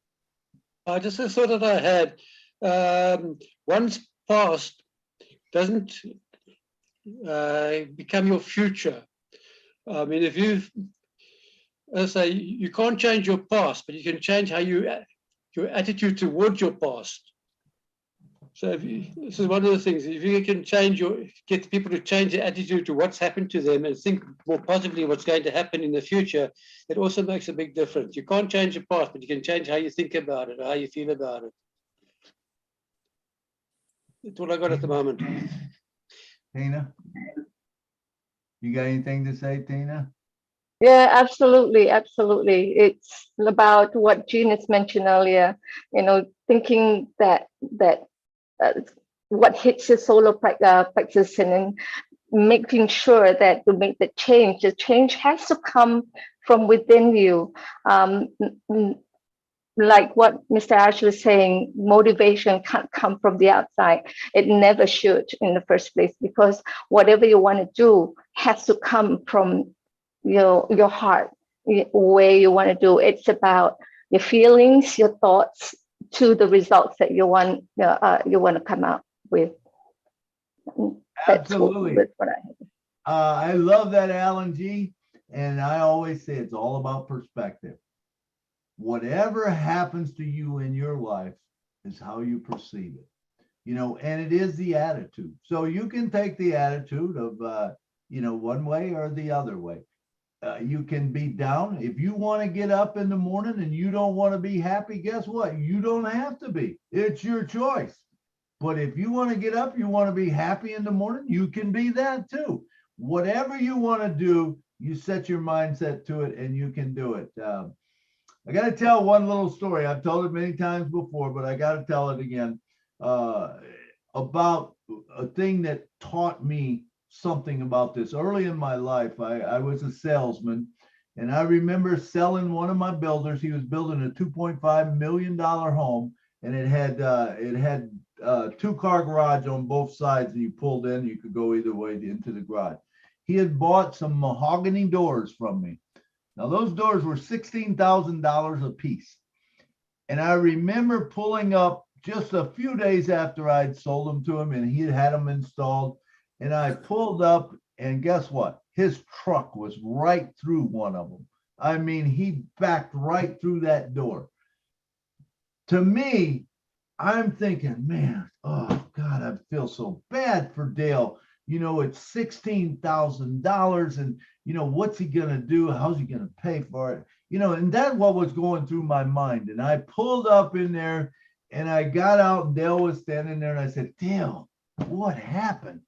Just a thought that I had. One's past doesn't become your future. I mean, if you, as I say, you can't change your past, but you can change how your attitude towards your past. So this is one of the things, if you can get people to change their attitude to what's happened to them and think more positively what's going to happen in the future, it also makes a big difference. You can't change the past, but you can change how you think about it or how you feel about it. That's what I got at the moment. Tina, you got anything to say, Tina? Yeah, absolutely, absolutely. It's about what Jean has mentioned earlier. You know, thinking that what hits your solar plexus, and then making sure that to make the change has to come from within you. Like what Mr. Ash was saying, motivation can't come from the outside. It never should in the first place, because whatever you want to do has to come from your heart, where you want to do. It's about your feelings, your thoughts, to the results that you want to come out with. Absolutely. That's what I love that, Alan G. And I always say it's all about perspective. Whatever happens to you in your life is how you perceive it, you know, and it is the attitude. So you can take the attitude of, you know, one way or the other way. You can be down. If you want to get up in the morning and you don't want to be happy, guess what? You don't have to be. It's your choice. But if you want to get up, you want to be happy in the morning, you can be that too. Whatever you want to do, you set your mindset to it and you can do it. I got to tell one little story. I've told it many times before, but I got to tell it again, about a thing that taught me something about this. Early in my life, I was a salesman, and I remember selling one of my builders. He was building a $2.5 million home, and it had 2-car garage on both sides, and you pulled in, you could go either way into the garage. He had bought some mahogany doors from me. Now those doors were $16,000 a piece. And I remember pulling up just a few days after I'd sold them to him, and he had them installed. And I pulled up, and guess what? His truck was right through one of them. I mean, he backed right through that door. To me, I'm thinking, man, oh God, I feel so bad for Dale. You know, it's $16,000, and you know, what's he gonna do? How's he gonna pay for it? You know, and that's what was going through my mind. And I pulled up in there, and I got out, and Dale was standing there, and I said, Dale, what happened?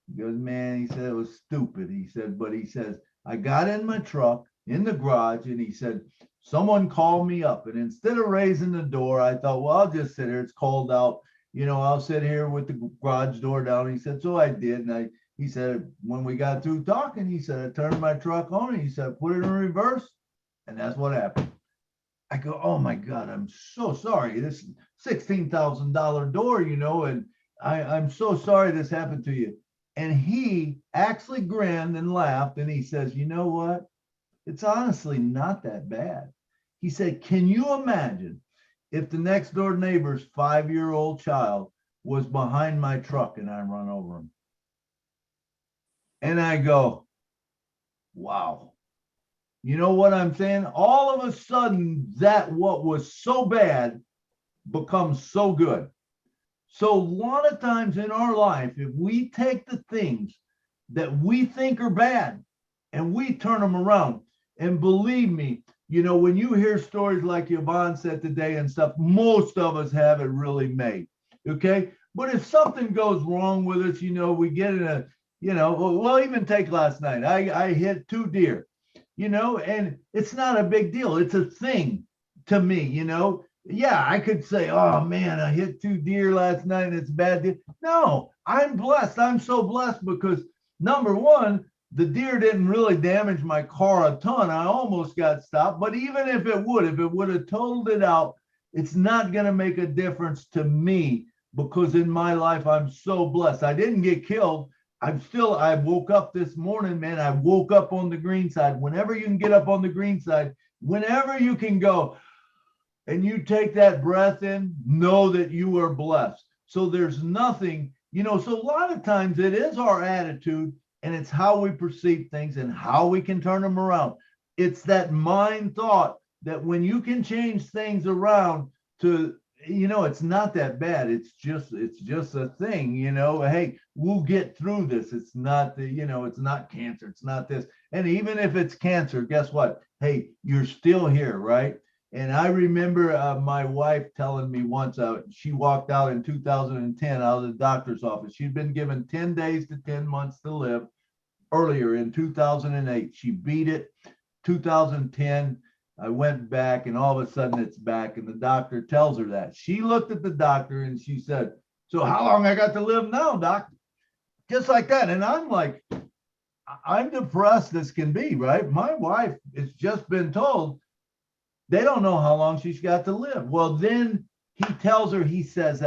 He goes, man, he said, it was stupid. He said, but he says, I got in my truck in the garage, and he said, someone called me up, and instead of raising the door, I thought, well, I'll just sit here. It's cold out. You know, I'll sit here with the garage door down. He said, so I did. And he said, when we got through talking, he said, I turned my truck on, and he said, put it in reverse. And that's what happened. I go, oh my God, I'm so sorry. This $16,000 door, you know, and I'm so sorry this happened to you. And he actually grinned and laughed, and he says, you know what? It's honestly not that bad. He said, can you imagine if the next door neighbor's 5-year-old child was behind my truck and I run over him? And I go, wow. You know what I'm saying? All of a sudden, that what was so bad becomes so good. So a lot of times in our life, if we take the things that we think are bad and we turn them around, and believe me, you know, when you hear stories like Yvonne said today and stuff, most of us have it really made, okay? But if something goes wrong with us, you know, we get in Well, even take last night. I hit 2 deer, and it's not a big deal. It's a thing to me, Yeah, I could say, oh man, I hit 2 deer last night and it's a bad deal. No, I'm blessed. I'm so blessed because number one, the deer didn't really damage my car a ton. I almost got stopped, but even if it would have totaled it out, it's not going to make a difference to me because in my life, I'm so blessed. I didn't get killed. I woke up this morning, man. I woke up on the green side. Whenever you can get up on the green side, whenever you can go and you take that breath in, know that you are blessed. So there's nothing, so a lot of times it is our attitude and it's how we perceive things and how we can turn them around. It's that mind thought that when you can change things around to, it's not that bad. It's just a thing, hey, we'll get through this. It's not it's not cancer. It's not this. And even if it's cancer, guess what? Hey, you're still here, right? And I remember my wife telling me once, she walked out in 2010 out of the doctor's office. She'd been given 10 days to 10 months to live earlier in 2008. She beat it. 2010, I went back and all of a sudden it's back. And the doctor tells her that. She looked at the doctor and she said, so how long I got to live now, doc? Just like that. And I'm like, I'm depressed as can be, right? My wife has just been told they don't know how long she's got to live. Well, then he tells her, he says,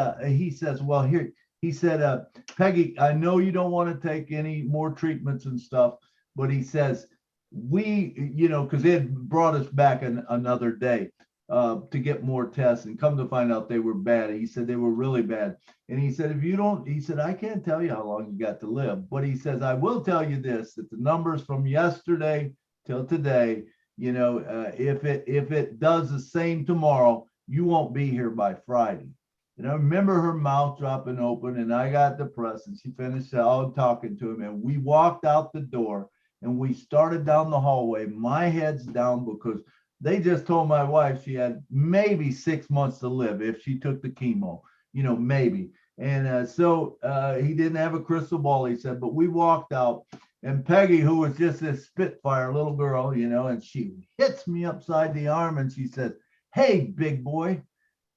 well, here, he said, Peggy, I know you don't want to take any more treatments and stuff, but he says, because they had brought us back another day to get more tests and come to find out they were bad. He said they were really bad. And he said, he said, I can't tell you how long you got to live, but he says, I will tell you this, that the numbers from yesterday till today, if it does the same tomorrow, you won't be here by Friday. And I remember her mouth dropping open and I got depressed and she finished out talking to him and we walked out the door and we started down the hallway. My head's down because they just told my wife she had maybe 6 months to live if she took the chemo, maybe. And so he didn't have a crystal ball, he said, but we walked out. And Peggy, who was just this spitfire little girl, and she hits me upside the arm and she said, hey, big boy.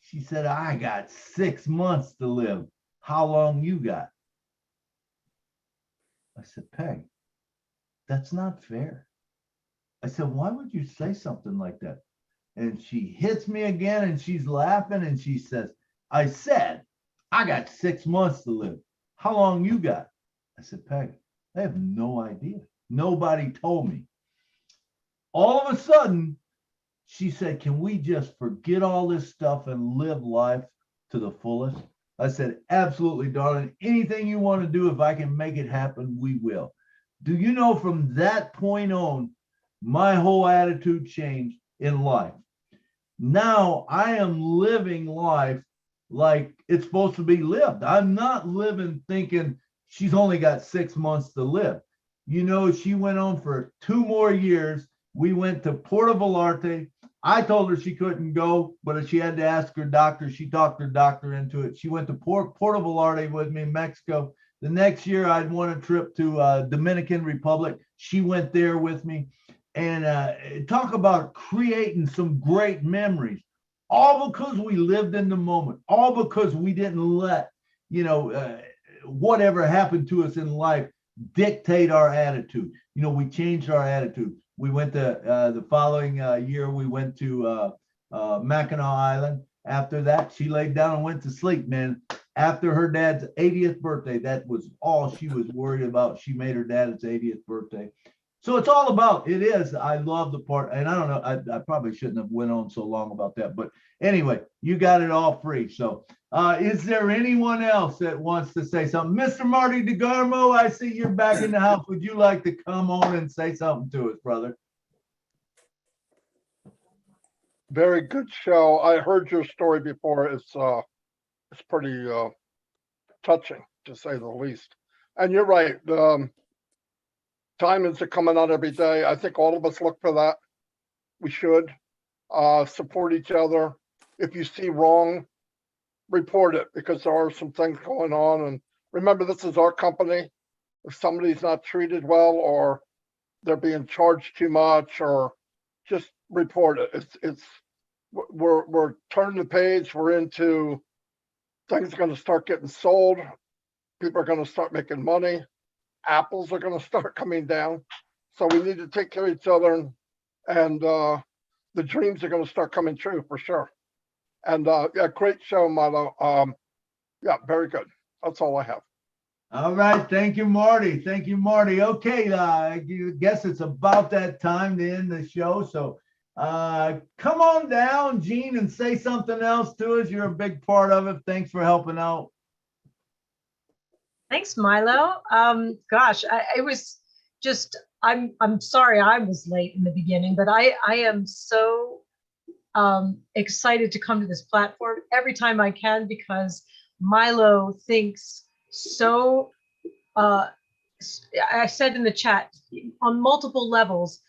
She said, I got 6 months to live. How long you got? I said, Peg, that's not fair. I said, why would you say something like that? And she hits me again and she's laughing and she says, I said, I got 6 months to live. How long you got? I said, Peg, I have no idea. Nobody told me. All of a sudden, she said, can we just forget all this stuff and live life to the fullest? I said, absolutely, darling. Anything you want to do, if I can make it happen, we will. Do you know from that point on, my whole attitude changed in life. Now I am living life like it's supposed to be lived. I'm not living thinking she's only got 6 months to live. She went on for 2 more years. We went to Puerto Vallarta. I told her she couldn't go, but she had to ask her doctor. She talked her doctor into it. She went to Puerto Vallarta with me in Mexico. The next year, I'd won a trip to Dominican Republic. She went there with me. And talk about creating some great memories, all because we lived in the moment, all because we didn't let, whatever happened to us in life dictate our attitude. We changed our attitude. We went to the following year, we went to Mackinac Island. After that, she laid down and went to sleep, man. After her dad's 80th birthday, that was all she was worried about. She made her dad his 80th birthday. So it's all about, it is, I love the part, and I don't know, I probably shouldn't have went on so long about that, but anyway, you got it all free. So is there anyone else that wants to say something? Mr. Marty DeGarmo, I see you're back in the house. Would you like to come on and say something to us, brother? Very good show. I heard your story before. It's pretty touching, to say the least. And you're right. Diamonds are coming out every day. I think all of us look for that. We should support each other. If you see wrong, report it, because there are some things going on. And remember, this is our company. if somebody's not treated well or they're being charged too much, or just report it. We're turning the page. We're into things are going to start getting sold. People are going to start making money. Apples are going to start coming down. So we need to take care of each other, and the dreams are going to start coming true for sure. And yeah, great show, Milo. Yeah, very good. That's all I have. All right. Thank you, Marty. Thank you, Marty. Okay. I guess it's about that time to end the show. So come on down, Gene, and say something else to us. You're a big part of it. Thanks for helping out. Thanks, Milo. Gosh, it was just, I'm sorry I was late in the beginning, but I am so excited to come to this platform every time I can, because Milo thinks so, I said in the chat, on multiple levels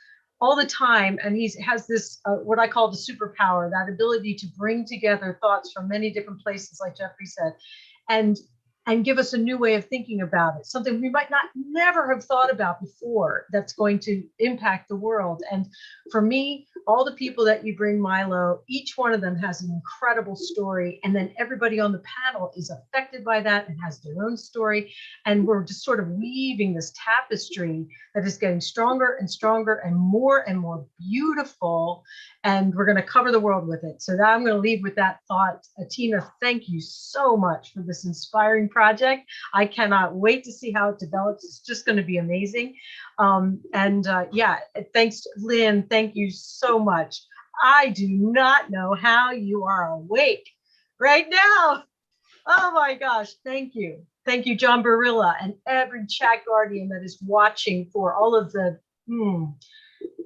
all the time, and he has this, what I call the superpower, that ability to bring together thoughts from many different places, like Jeffrey said, and give us a new way of thinking about it, something we might never have thought about before that's going to impact the world. And for me, all the people that you bring, Milo, each one of them has an incredible story. And then everybody on the panel is affected by that and has their own story. And we're just sort of weaving this tapestry that is getting stronger and stronger and more beautiful. And we're going to cover the world with it. So now I'm going to leave with that thought. Tina, thank you so much for this inspiring project. I cannot wait to see how it develops. It's just going to be amazing. Yeah, thanks, Lynn. Thank you so much. I do not know how you are awake right now. Oh my gosh. Thank you. Thank you, John Barilla, and every chat guardian that is watching, for all of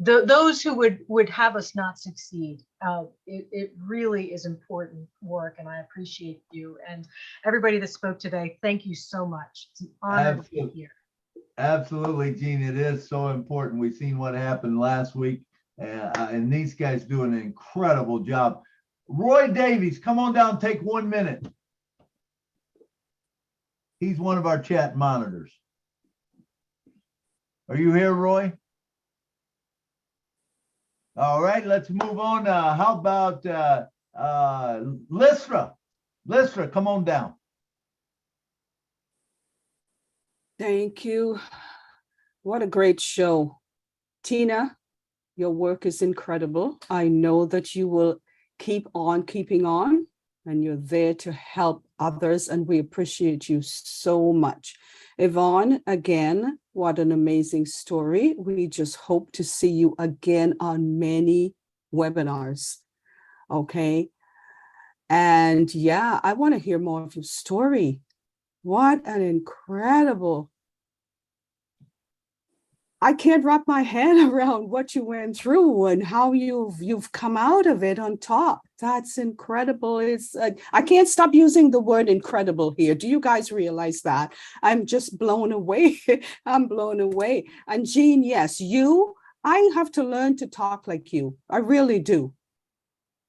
those who would have us not succeed. It really is important work, and I appreciate you and everybody that spoke today. Thank you so much. It's an honor to be here. Absolutely, Gene. It is so important. We've seen what happened last week, and these guys do an incredible job. Roy Davies, come on down, take 1 minute. He's one of our chat monitors. Are you here, Roy? All right, let's move on. How about Lystra? Lystra, come on down. Thank you. What a great show. Tina, your work is incredible. I know that you will keep on keeping on, and you're there to help others, and we appreciate you so much. Yvonne, again, what an amazing story. We just hope to see you again on many webinars, okay? And yeah, I want to hear more of your story. What an incredible, I can't wrap my head around what you went through and how you've come out of it on top. That's incredible. It's I can't stop using the word incredible here. Do you guys realize that? I'm just blown away. I'm blown away. And Jean, yes, I have to learn to talk like you. I really do.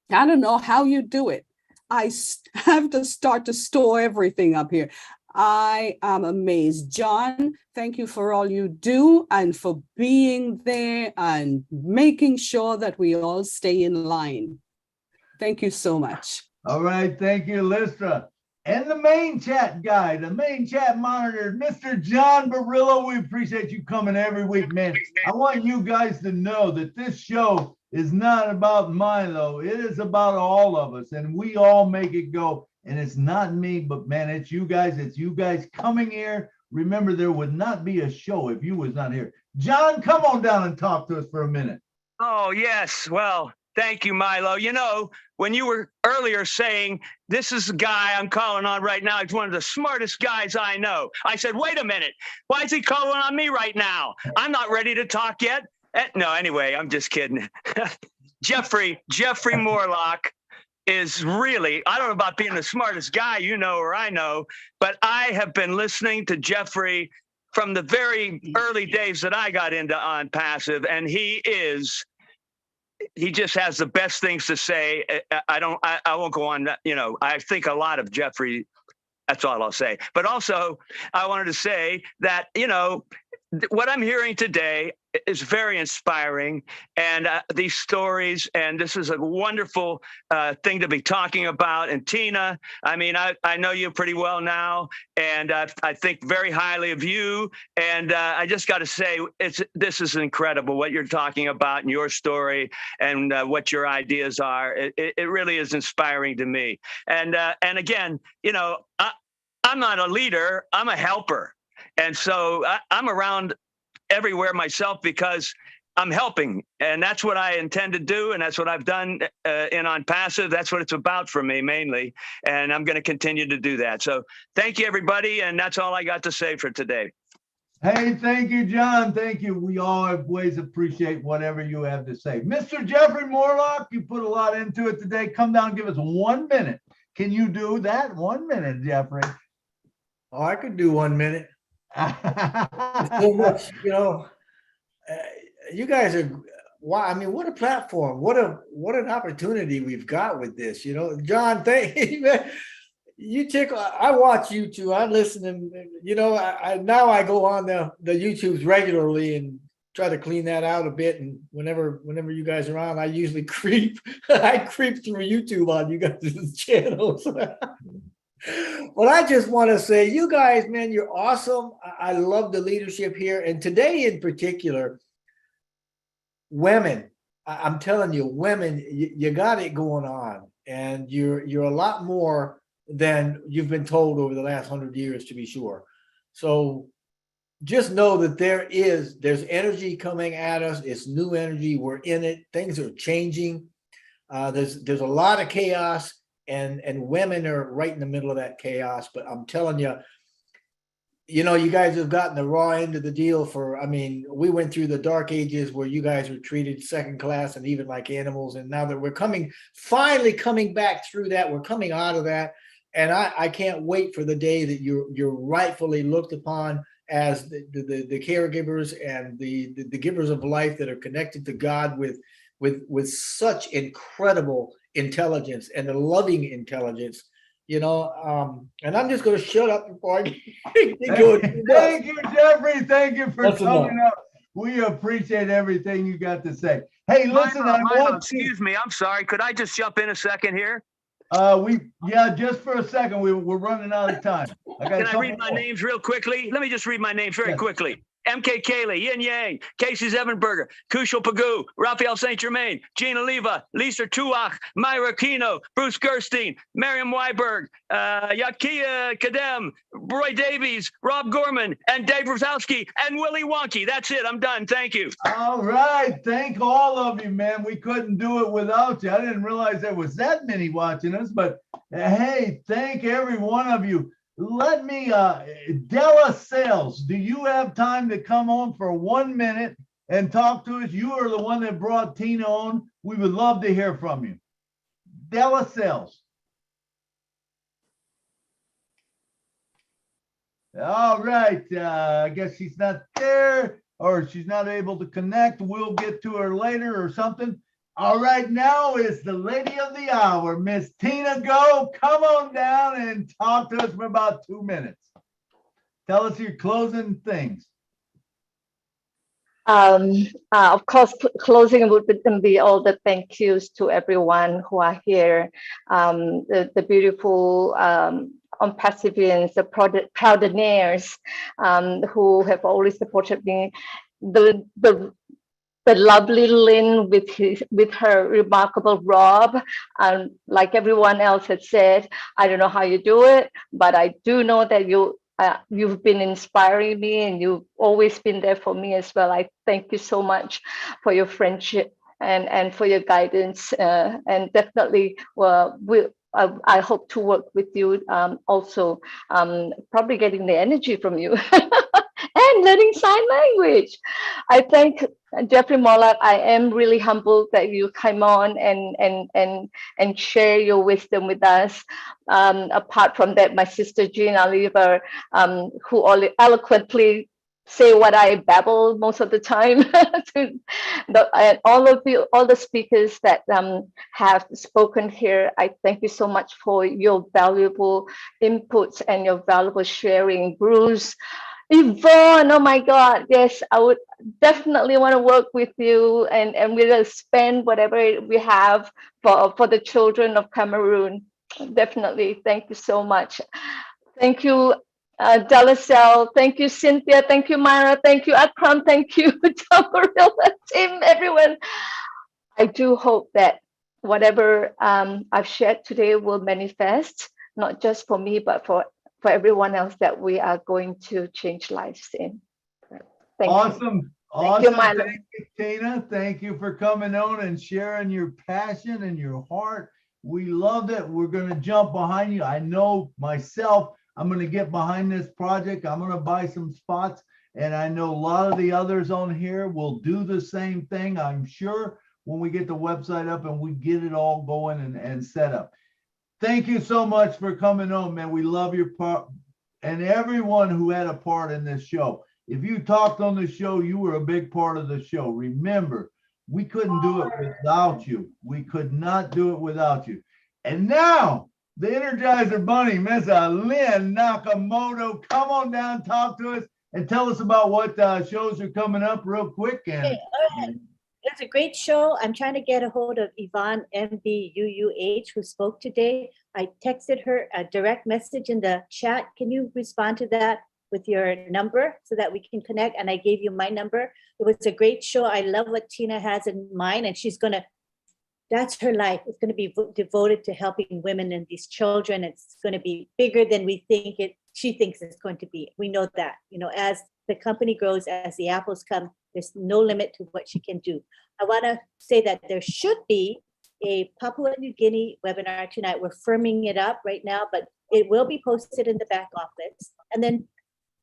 I don't know how you do it. I have to start to store everything up here. I am amazed. John, thank you for all you do and for being there and making sure that we all stay in line. Thank you so much. All right. Thank you, Lystra. And the main chat guy, the main chat monitor, Mr. John Barillo. We appreciate you coming every week, man. I want you guys to know that this show is not about Milo. It is about all of us, and we all make it go. And it's not me, but man, it's you guys. It's you guys coming here. Remember, there would not be a show if you was not here. John, come on down and talk to us for a minute. Oh, yes. Well, thank you, Milo. You know, when you were earlier saying, this is the guy I'm calling on right now, he's one of the smartest guys I know. I said, wait a minute. Why is he calling on me right now? I'm not ready to talk yet. No, anyway, I'm just kidding. Jeffrey Morlock is really, I don't know about being the smartest guy you know or I know, but I have been listening to Jeffrey from the very early days that I got into On Passive, and he just has the best things to say. I won't go on that, you know, I think a lot of Jeffrey That's all I'll say. But also, I wanted to say that, you know, what I'm hearing today is very inspiring, and these stories, and this is a wonderful thing to be talking about. And Tina, I mean, I know you pretty well now, and I think very highly of you. And I just got to say, this is incredible what you're talking about and your story and what your ideas are. It really is inspiring to me. And again, you know, I'm not a leader, I'm a helper. And so I'm around everywhere myself because I'm helping. And that's what I intend to do. And that's what I've done in On Passive. That's what it's about for me mainly. And I'm going to continue to do that. So thank you, everybody. And that's all I got to say for today. Hey, thank you, John. Thank you. We always appreciate whatever you have to say. Mr. Jeffrey Morlock, you put a lot into it today. Come down and give us 1 minute. Can you do that? 1 minute, Jeffrey. Oh, I could do 1 minute. So much, you know, you guys are, wow, I mean, what a platform, what an opportunity we've got with this, you know. John, thank you, man. I watch YouTube, I listen, and you know, now I go on the YouTubes regularly and try to clean that out a bit. And whenever you guys are on, I usually creep through YouTube on you guys' channels. But I just want to say, you guys, man, you're awesome. I love the leadership here. And today in particular, women, I'm telling you, women, you got it going on. And you're a lot more than you've been told over the last 100 years, to be sure. So just know that there's energy coming at us. It's new energy. We're in it. Things are changing. There's a lot of chaos. And women are right in the middle of that chaos. But I'm telling you, you know, you guys have gotten the raw end of the deal I mean, we went through the dark ages where you guys were treated second class and even like animals. And now that we're finally coming back through that, we're coming out of that. And I can't wait for the day that you're rightfully looked upon as the caregivers and the givers of life that are connected to God with such incredible intelligence and a loving intelligence, you know. And I'm just going to shut up before I go. Thank you, Jeffrey. Thank you for That's coming enough. up. We appreciate everything you got to say. Hey, listen, Milo, excuse me. I'm sorry. Could I just jump in a second here? Just for a second. We're running out of time. Can I read my names real quickly? Let me just read my names very quickly. MK Kaylee, Yin Yang, Casey Zevenberger, Kushal Pagoo, Raphael St. Germain, Gina Leva, Lisa Tuach, Myra Kino, Bruce Gerstein, Miriam Weiberg, Yakia Kadem, Roy Davies, Rob Gorman, and Dave Rosowski, and Willie Wonky. That's it. I'm done. Thank you. All right. Thank all of you, man. We couldn't do it without you. I didn't realize there was that many watching us, but hey, thank every one of you. Let me, Della Sales, do you have time to come on for 1 minute and talk to us? You are the one that brought Tina on. We would love to hear from you. Della Sales. All right. I guess she's not there or she's not able to connect. We'll get to her later or something. All right, now is the lady of the hour, Miss Tina Goh. Come on down and talk to us for about 2 minutes. Tell us your closing things. Of course, closing would be all the thank yous to everyone who are here, the beautiful Pacifians, the Proudinaires who have always supported me, the lovely Lynn with her remarkable Rob. Like everyone else had said, I don't know how you do it, but I do know that you've been inspiring me and you've always been there for me as well. I thank you so much for your friendship and for your guidance. And definitely, I hope to work with you also, probably getting the energy from you. And learning sign language. I thank Jeffrey Morlock. I am really humbled that you came on and share your wisdom with us. Apart from that, my sister Gina Oliver, who eloquently say what I babble most of the time. And all the speakers that have spoken here, I thank you so much for your valuable inputs and your valuable sharing. Bruce, Yvonne, oh my God, yes, I would definitely want to work with you, and we'll spend whatever we have for the children of Cameroon. Definitely, thank you so much. Thank you, Dalacel. Thank you, Cynthia. Thank you, Myra. Thank you, Akram. Thank you, Tamarilla, Tim, everyone. I do hope that whatever I've shared today will manifest, not just for me, but for everyone else that we are going to change lives in. Thank you. Awesome. Thank you, Awesome. Milo. Thank you, Tina. Thank you for coming on and sharing your passion and your heart. We loved it. We're going to jump behind you. I know myself, I'm going to get behind this project. I'm going to buy some spots. And I know a lot of the others on here will do the same thing, I'm sure, when we get the website up and we get it all going and set up. Thank you so much for coming on, man. We love your part and everyone who had a part in this show. If you talked on the show, you were a big part of the show. Remember, we couldn't do it without you. We could not do it without you. And now, the Energizer Bunny, Miss Lynn Nakamoto, come on down, talk to us, and tell us about what shows are coming up real quick. And Okay, all right. It's a great show. I'm trying to get a hold of Yvonne MBUUH, who spoke today. I texted her a direct message in the chat. Can you respond to that with your number so that we can connect? And I gave you my number. It was a great show. I love what Tina has in mind, and she's gonna, that's her life. It's gonna be devoted to helping women and these children. It's gonna be bigger than we think it, she thinks it's going to be. We know that, you know, as the company grows, as the apples come, there's no limit to what she can do. I want to say that there should be a Papua New Guinea webinar tonight. We're firming it up right now, but it will be posted in the back office. And then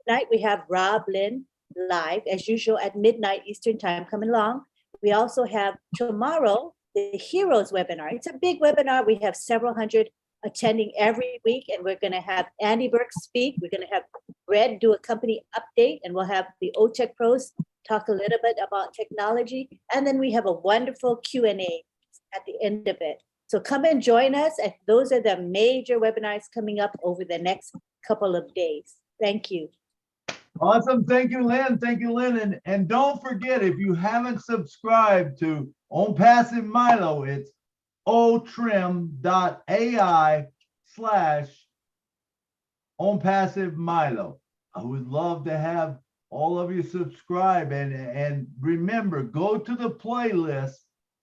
tonight we have Rob Lynn live as usual at midnight Eastern time coming along. We also have tomorrow the Heroes webinar. It's a big webinar. We have several hundred attending every week, and we're going to have Andy Burke speak. We're going to have Red do a company update, and we'll have the OTech pros talk a little bit about technology. And then we have a wonderful Q&A at the end of it. So come and join us. And those are the major webinars coming up over the next couple of days. Thank you. awesome. Thank you, Lynn. Thank you, Lynn. And don't forget, if you haven't subscribed to On Passive Milo, it's otrim.ai/onpassivemilo. I would love to have all of you subscribe, and remember, go to the playlist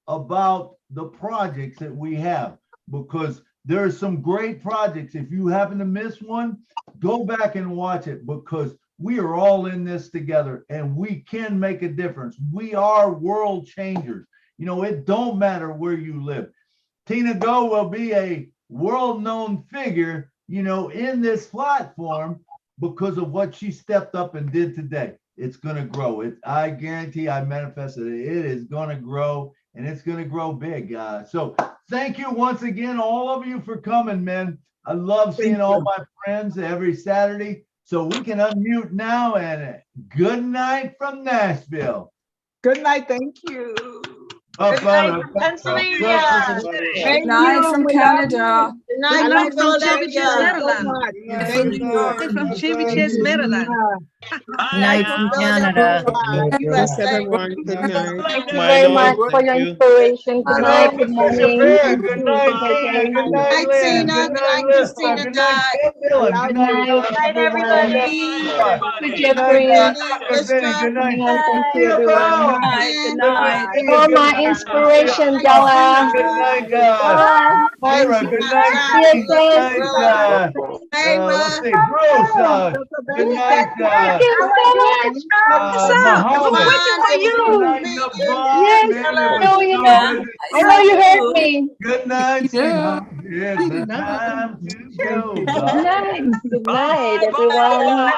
about the projects that we have, because there are some great projects. If you happen to miss one, go back and watch it, because we are all in this together and we can make a difference. We are world changers. You know, it don't matter where you live. Tina Goh will be a world-known figure, you know, in this platform because of what she stepped up and did today. It's going to grow. I guarantee, I manifested it. It is going to grow, and it's going to grow big. So thank you once again, all of you, for coming, man. I love seeing all my friends every Saturday. So we can unmute now, and good night from Nashville. Good night. Thank you. Good night from Pennsylvania. Good night from Canada. Good night from Philadelphia. Thank you. From Chevy Chase, Maryland. Night from Canada. Bless everyone. Good night. Thank you very much for your inspiration. Good night. Good morning. Good night, Tina. Good night, Lynn. Good night, Lisa. Good night, Dylan. Good night, everybody. Good Jeffrey. Good night. Thank you, everyone. Good night. For my inspiration, Della. Good night, Myra. Good night. Good night. Let's see, Bruce. Good night. Thank you so much. Yes, I know you heard me. Good night. Yeah. It's time to go. Good night. Good night, everyone.